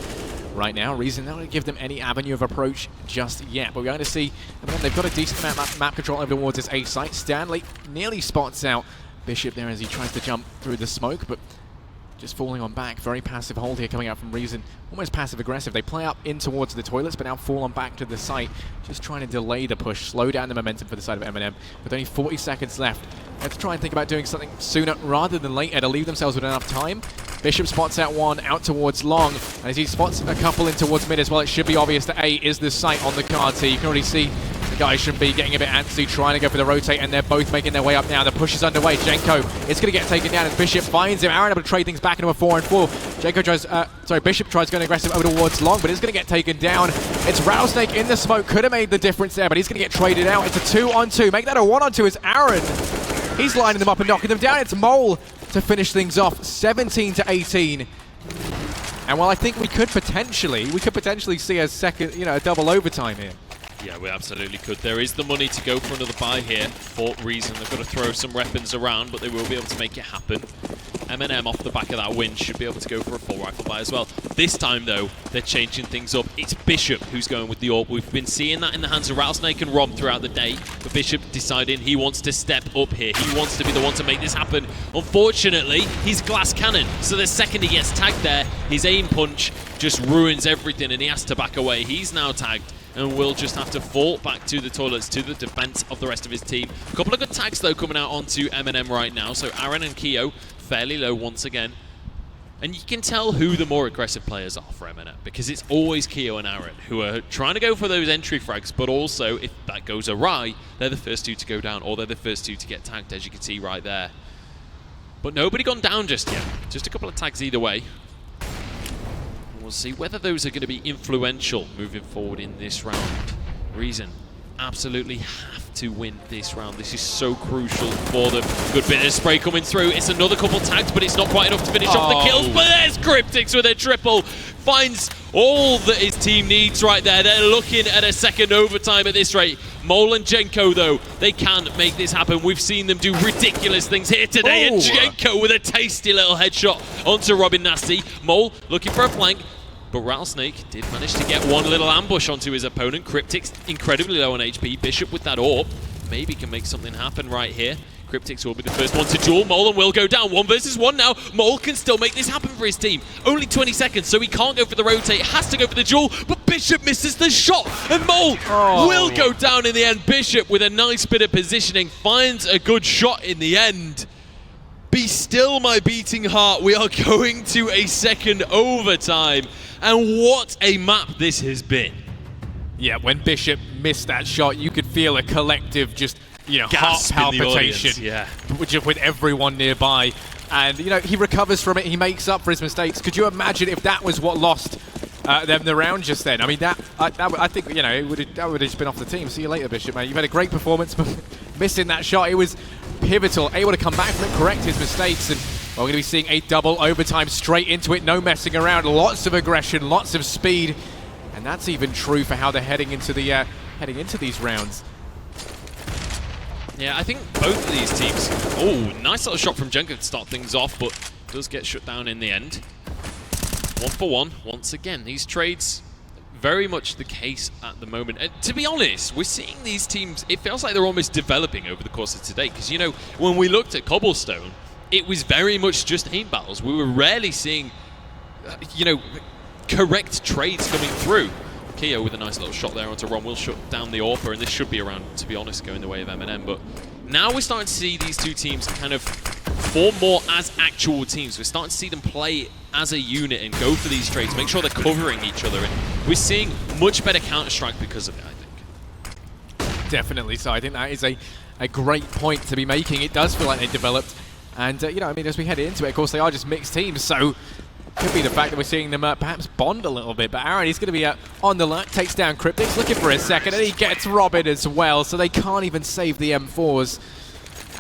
right now, Reason not going to give them any avenue of approach just yet, but we're going to see, and then they've got a decent amount of map control over towards this A site. Stanley nearly spots out Bishop there as he tries to jump through the smoke, but just falling on back. Very passive hold here coming out from Reason. Almost passive-aggressive. They play up in towards the toilets, but now fall on back to the site. Just trying to delay the push, slow down the momentum for the side of M&M. With only 40 seconds left, they have to try and think about doing something sooner rather than later to leave themselves with enough time. Bishop spots out one out towards long, and as he spots a couple in towards mid as well, it should be obvious that A is the site on the card. So you can already see the guys should be getting a bit antsy, trying to go for the rotate, and they're both making their way up now. The push is underway. Jenko is going to get taken down as Bishop finds him. Aaron able to trade things back into a 4-on-4. Jenko tries, Bishop tries going aggressive over towards long, but is going to get taken down. It's Rattlesnake in the smoke. Could have made the difference there, but he's going to get traded out. It's a 2-on-2. Make that a 1-on-2 as Aaron. He's lining them up and knocking them down. It's Mole to finish things off, 17-18. And while I think we could potentially see a second, a double overtime here. Yeah, we absolutely could. There is the money to go for another buy here for Reason. They've got to throw some weapons around, but they will be able to make it happen. M&M off the back of that win should be able to go for a full rifle buy as well. This time, though, they're changing things up. It's Bishop who's going with the AWP. We've been seeing that in the hands of Rattlesnake and Rom throughout the day, but Bishop deciding he wants to step up here. He wants to be the one to make this happen. Unfortunately, he's glass cannon, so the second he gets tagged there, his aim punch just ruins everything, and he has to back away. He's now tagged and will just have to fall back to the toilets, to the defense of the rest of his team. A couple of good tags, though, coming out onto M&M right now. So Aaron and Keo fairly low once again. And you can tell who the more aggressive players are for M&M, because it's always Keo and Aaron who are trying to go for those entry frags, but also, if that goes awry, they're the first two to go down, or they're the first two to get tagged, as you can see right there. But nobody gone down just yet. Just a couple of tags either way. We'll see whether those are going to be influential moving forward in this round. Reason absolutely have to win this round. This is so crucial for them. Good bit of spray coming through. It's another couple tags, but it's not quite enough to finish off the kills. But there's Cryptix with a triple. Finds all that his team needs right there. They're looking at a second overtime at this rate. Mole and Jenko, though, they can make this happen. We've seen them do ridiculous things here today. And Jenko with a tasty little headshot onto Robin Nasty. Mole looking for a flank, but Rattlesnake did manage to get one little ambush onto his opponent. Cryptix incredibly low on HP. Bishop with that AWP maybe can make something happen right here. Cryptix will be the first one to duel. Mole will go down 1 versus 1 now. Mole can still make this happen for his team. Only 20 seconds, so he can't go for the rotate. Has to go for the duel, but Bishop misses the shot, and Mole will go down in the end. Bishop with a nice bit of positioning finds a good shot in the end. Be still, my beating heart. We are going to a second overtime, and what a map this has been. Yeah, when Bishop missed that shot, you could feel a collective just, heart palpitation with everyone nearby. And, he recovers from it. He makes up for his mistakes. Could you imagine if that was what lost them the round just then? I mean, I think, that would have just been off the team. See you later, Bishop, man. You've had a great performance, but missing that shot, it was pivotal. Able to come back from it, correct his mistakes, and we're going to be seeing a double overtime straight into it. No messing around. Lots of aggression, lots of speed. And that's even true for how they're heading into these rounds. Yeah, I think both of these teams... Oh, nice little shot from Jenko to start things off, but does get shut down in the end. 1 for 1, once again. These trades, very much the case at the moment. To be honest, we're seeing these teams, it feels like they're almost developing over the course of today. Because, when we looked at Cobblestone, it was very much just aim battles. We were rarely seeing, correct trades coming through. Keo with a nice little shot there onto Ron will shut down the AWPer, and this should be around, to be honest, going the way of M&M. But now we're starting to see these two teams kind of form more as actual teams. We're starting to see them play as a unit and go for these trades, make sure they're covering each other. And we're seeing much better Counter-Strike because of it, I think. Definitely so. I think that is a great point to be making. It does feel like they developed. And, you know, I mean, as we head into it, of course, they are just mixed teams, so could be the fact that we're seeing them perhaps bond a little bit. But Aaron, he's going to be on the alert, takes down Cryptics, looking for a second, and he gets Robin as well, so they can't even save the M4s.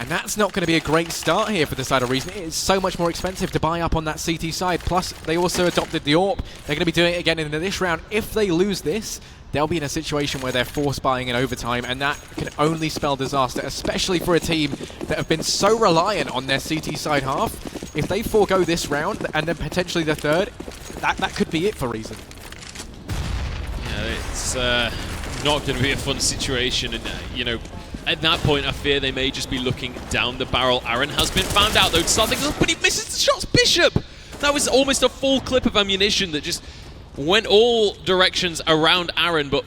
And that's not going to be a great start here for the side of Reason. It is so much more expensive to buy up on that CT side. Plus, they also adopted the AWP. They're going to be doing it again in this round. If they lose this, they'll be in a situation where they're force buying in overtime, and that can only spell disaster, especially for a team that have been so reliant on their CT side half. If they forego this round, and then potentially the third, that could be it for Reason. Yeah, it's not going to be a fun situation, and, you know, at that point, I fear they may just be looking down the barrel. Aaron has been found out, though, to start things off, but he misses the shots. Bishop! That was almost a full clip of ammunition that just went all directions around Aaron, but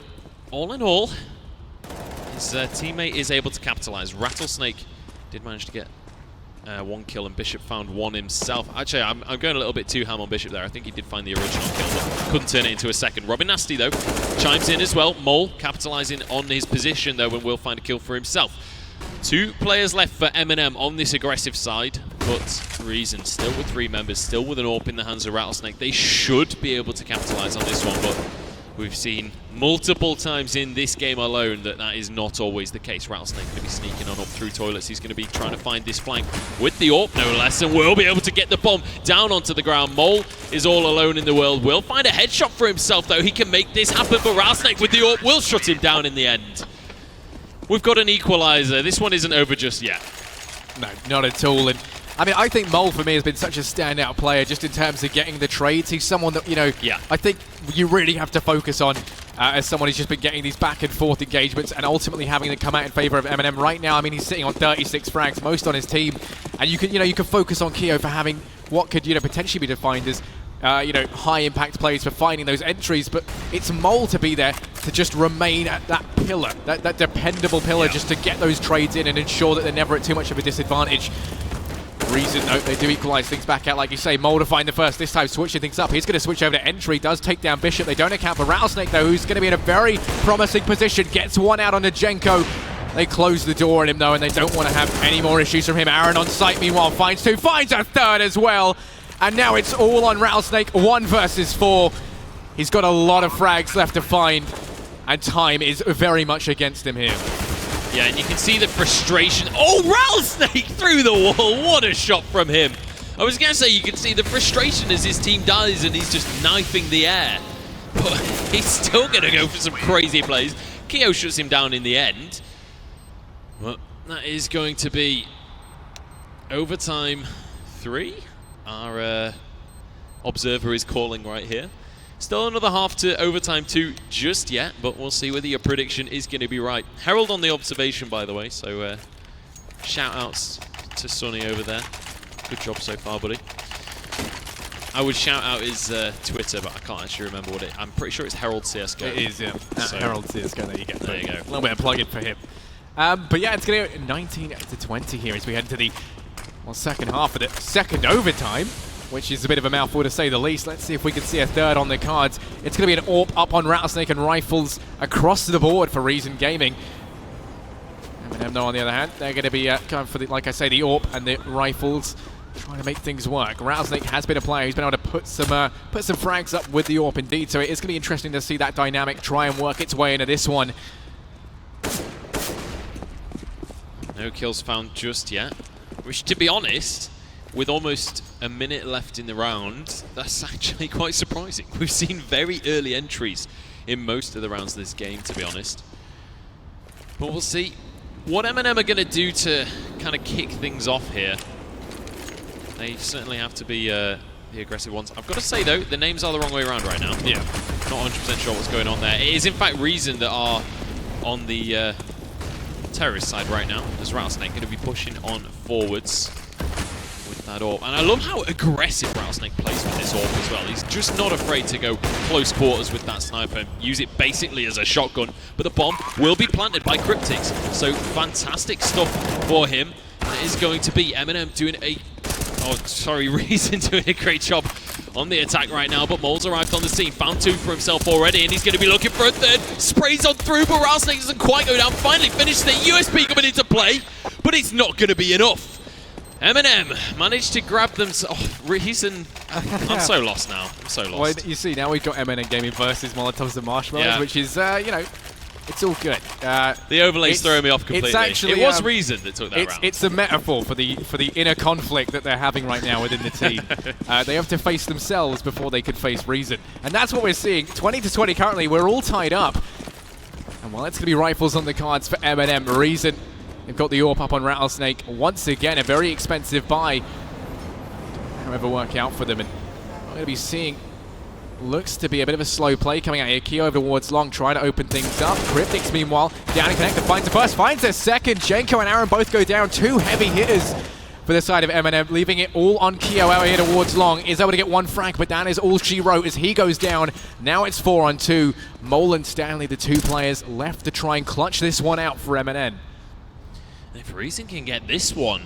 all in all, his teammate is able to capitalize. Rattlesnake did manage to get one kill, and Bishop found one himself. Actually, I'm going a little bit too ham on Bishop there. I think he did find the original kill, but couldn't turn it into a second. Robin Nasty, though, chimes in as well. Mole capitalizing on his position, though, and will find a kill for himself. 2 players left for M&M on this aggressive side, but Reason still with 3 members, still with an AWP in the hands of Rattlesnake. They should be able to capitalize on this one, but we've seen multiple times in this game alone that is not always the case. Rattlesnake going to be sneaking on up through toilets. He's going to be trying to find this flank with the AWP, no less, and will be able to get the bomb down onto the ground. Mole is all alone in the world. Will find a headshot for himself, though. He can make this happen, but Rattlesnake with the AWP will shut him down in the end. We've got an equalizer. This one isn't over just yet. No, not at all. And I mean, I think Mole for me has been such a standout player just in terms of getting the trades. He's someone that, you know, I think you really have to focus on as someone who's just been getting these back and forth engagements and ultimately having them come out in favor of M&M right now. I mean, he's sitting on 36 frags, most on his team, and you can focus on Keo for having what could, you know, potentially be defined as you know, high impact plays for finding those entries, but it's Mole to be there to just remain at that pillar, that dependable pillar, just to get those trades in and ensure that they're never at too much of a disadvantage. Reason, though, they do equalize things back out, like you say. Mole to find the first, this time switching things up. He's going to switch over to Entry, does take down Bishop. They don't account for Rattlesnake, though, who's going to be in a very promising position. Gets one out on Najenko. They close the door on him, though, and they don't want to have any more issues from him. Aaron on site, meanwhile, finds 2, finds a third as well. And now it's all on Rattlesnake, 1 versus 4. He's got a lot of frags left to find, and time is very much against him here. Yeah, and you can see the frustration. Oh, Rattlesnake through the wall. What a shot from him. I was going to say you can see the frustration as his team dies and he's just knifing the air. But he's still going to go for some crazy plays. Keo shuts him down in the end. Well, that is going to be overtime 3. Our observer is calling right here. Still another half to overtime 2 just yet, but we'll see whether your prediction is going to be right. Herald on the observation, by the way, so shout-outs to Sonny over there. Good job so far, buddy. I would shout out his Twitter, but I can't actually remember what it... I'm pretty sure it's Herald CSGO. It is, yeah. So, Herald CSGO, there you go. There you go. A little bit of plug-in for him. But yeah, it's going to go 19 to 20 here as we head into the second half of the second overtime, which is a bit of a mouthful to say the least. Let's see if we can see a third on the cards. It's going to be an AWP up on Rattlesnake and rifles across the board for Reason Gaming. M&M, though, on the other hand, they're going to be going for, like I say, the AWP and the rifles, trying to make things work. Rattlesnake has been a player who's been able to put some frags up with the AWP indeed, so it is going to be interesting to see that dynamic try and work its way into this one. No kills found just yet, which, to be honest, with almost a minute left in the round, that's actually quite surprising. We've seen very early entries in most of the rounds of this game, to be honest. But we'll see what M&M are going to do to kind of kick things off here. They certainly have to be the aggressive ones. I've got to say, though, the names are the wrong way around right now. Yeah. Not 100% sure what's going on there. It is, in fact, Reason that are on the terrorist side right now, as Rattlesnake going to be pushing on forwards with that AWP. And I love how aggressive Rattlesnake plays with this AWP as well. He's just not afraid to go close quarters with that sniper and use it basically as a shotgun. But the bomb will be planted by Cryptics. So fantastic stuff for him. And it is going to be M&M doing a... Oh, sorry, Reason doing a great job on the attack right now, but Mole's arrived on the scene, found two for himself already, and he's going to be looking for a third. Sprays on through, but Rattlesnake doesn't quite go down. Finally finished the USP coming into play, but it's not going to be enough. M&M managed to grab them. Reason. I'm so lost now. I'm so lost. Well, you see, now we've got M&M Gaming versus Molotovs and Marshmallows, which is, you know, it's all good. The overlay's throwing me off completely. It's actually, it was Reason that took that round. It's a metaphor for the inner conflict that they're having right now within the team. They have to face themselves before they could face Reason. And that's what we're seeing. 20-20 currently. We're all tied up. And while it's going to be rifles on the cards for M&M, Reason, they've got the AWP up on Rattlesnake. Once again, a very expensive buy. However, work out for them. And we're going to be seeing, looks to be a bit of a slow play coming out here. Keo over towards Long, trying to open things up. Cryptics, meanwhile, down and connected, finds the first, finds the second. Jenko and Aaron both go down. Two heavy hitters for the side of M&M, leaving it all on Keo out here towards Long. Is able to get one frag, but that is all she wrote as he goes down. Now it's 4-on-2. Mole and Stanley, the two players left to try and clutch this one out for M&M. If Reason can get this one,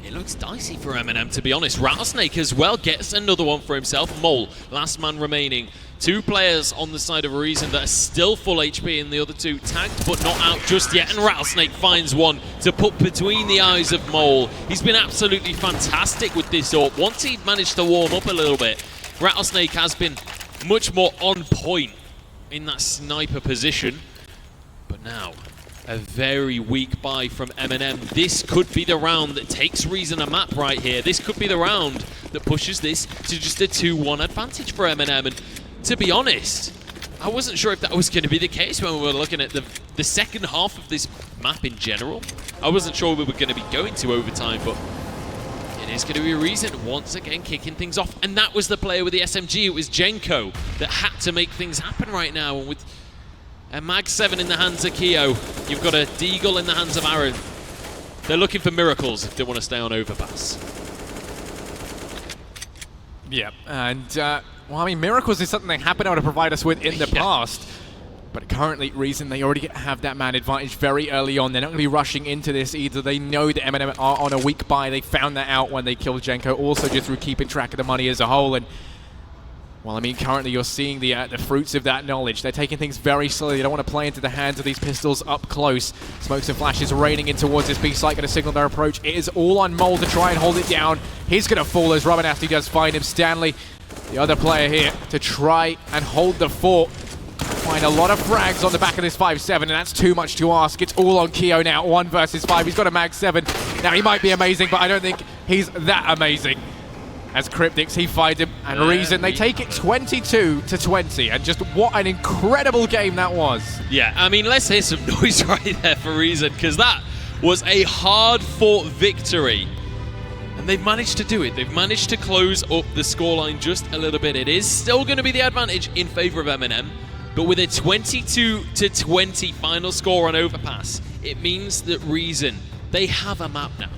it looks dicey for M&M, to be honest. Rattlesnake as well gets another one for himself. Mole, last man remaining. Two players on the side of Reason that are still full HP, and the other two tagged but not out just yet. And Rattlesnake finds one to put between the eyes of Mole. He's been absolutely fantastic with this AWP. Once he managed to warm up a little bit, Rattlesnake has been much more on point in that sniper position. But now, a very weak buy from M&M. This could be the round that takes Reason a map right here. This could be the round that pushes this to just a 2-1 advantage for M&M. And to be honest, I wasn't sure if that was going to be the case when we were looking at the second half of this map in general. I wasn't sure we were going to be going to overtime, but it is going to be Reason once again kicking things off. And that was the player with the SMG. It was Jenko that had to make things happen right now. And with a Mag 7 in the hands of Keo, you've got a Deagle in the hands of Aaron. They're looking for miracles if they want to stay on overpass. Yeah, and, well, I mean, miracles is something they have been able to provide us with in the past. But currently, Reason, they already have that man advantage very early on. They're not going to be rushing into this either. They know that M&M are on a weak buy. They found that out when they killed Jenko, also just through keeping track of the money as a whole. And well, I mean, currently you're seeing the fruits of that knowledge. They're taking things very slowly. They don't want to play into the hands of these pistols up close. Smokes and flashes raining in towards this B site, going to signal their approach. It is all on Mole to try and hold it down. He's going to fall as Rubbernasty does find him. Stanley, the other player here, to try and hold the fort. Find a lot of frags on the back of this 5-7, and that's too much to ask. It's all on Keo now, 1 versus 5. He's got a Mag 7. Now, he might be amazing, but I don't think he's that amazing. As Cryptics, he finds him, and Reason, they take it 22-20, and just what an incredible game that was. Yeah, I mean, let's hear some noise right there for Reason, because that was a hard-fought victory. And they've managed to do it. They've managed to close up the scoreline just a little bit. It is still going to be the advantage in favor of M&M, but with a 22-20 final score on Overpass, it means that Reason, they have a map now.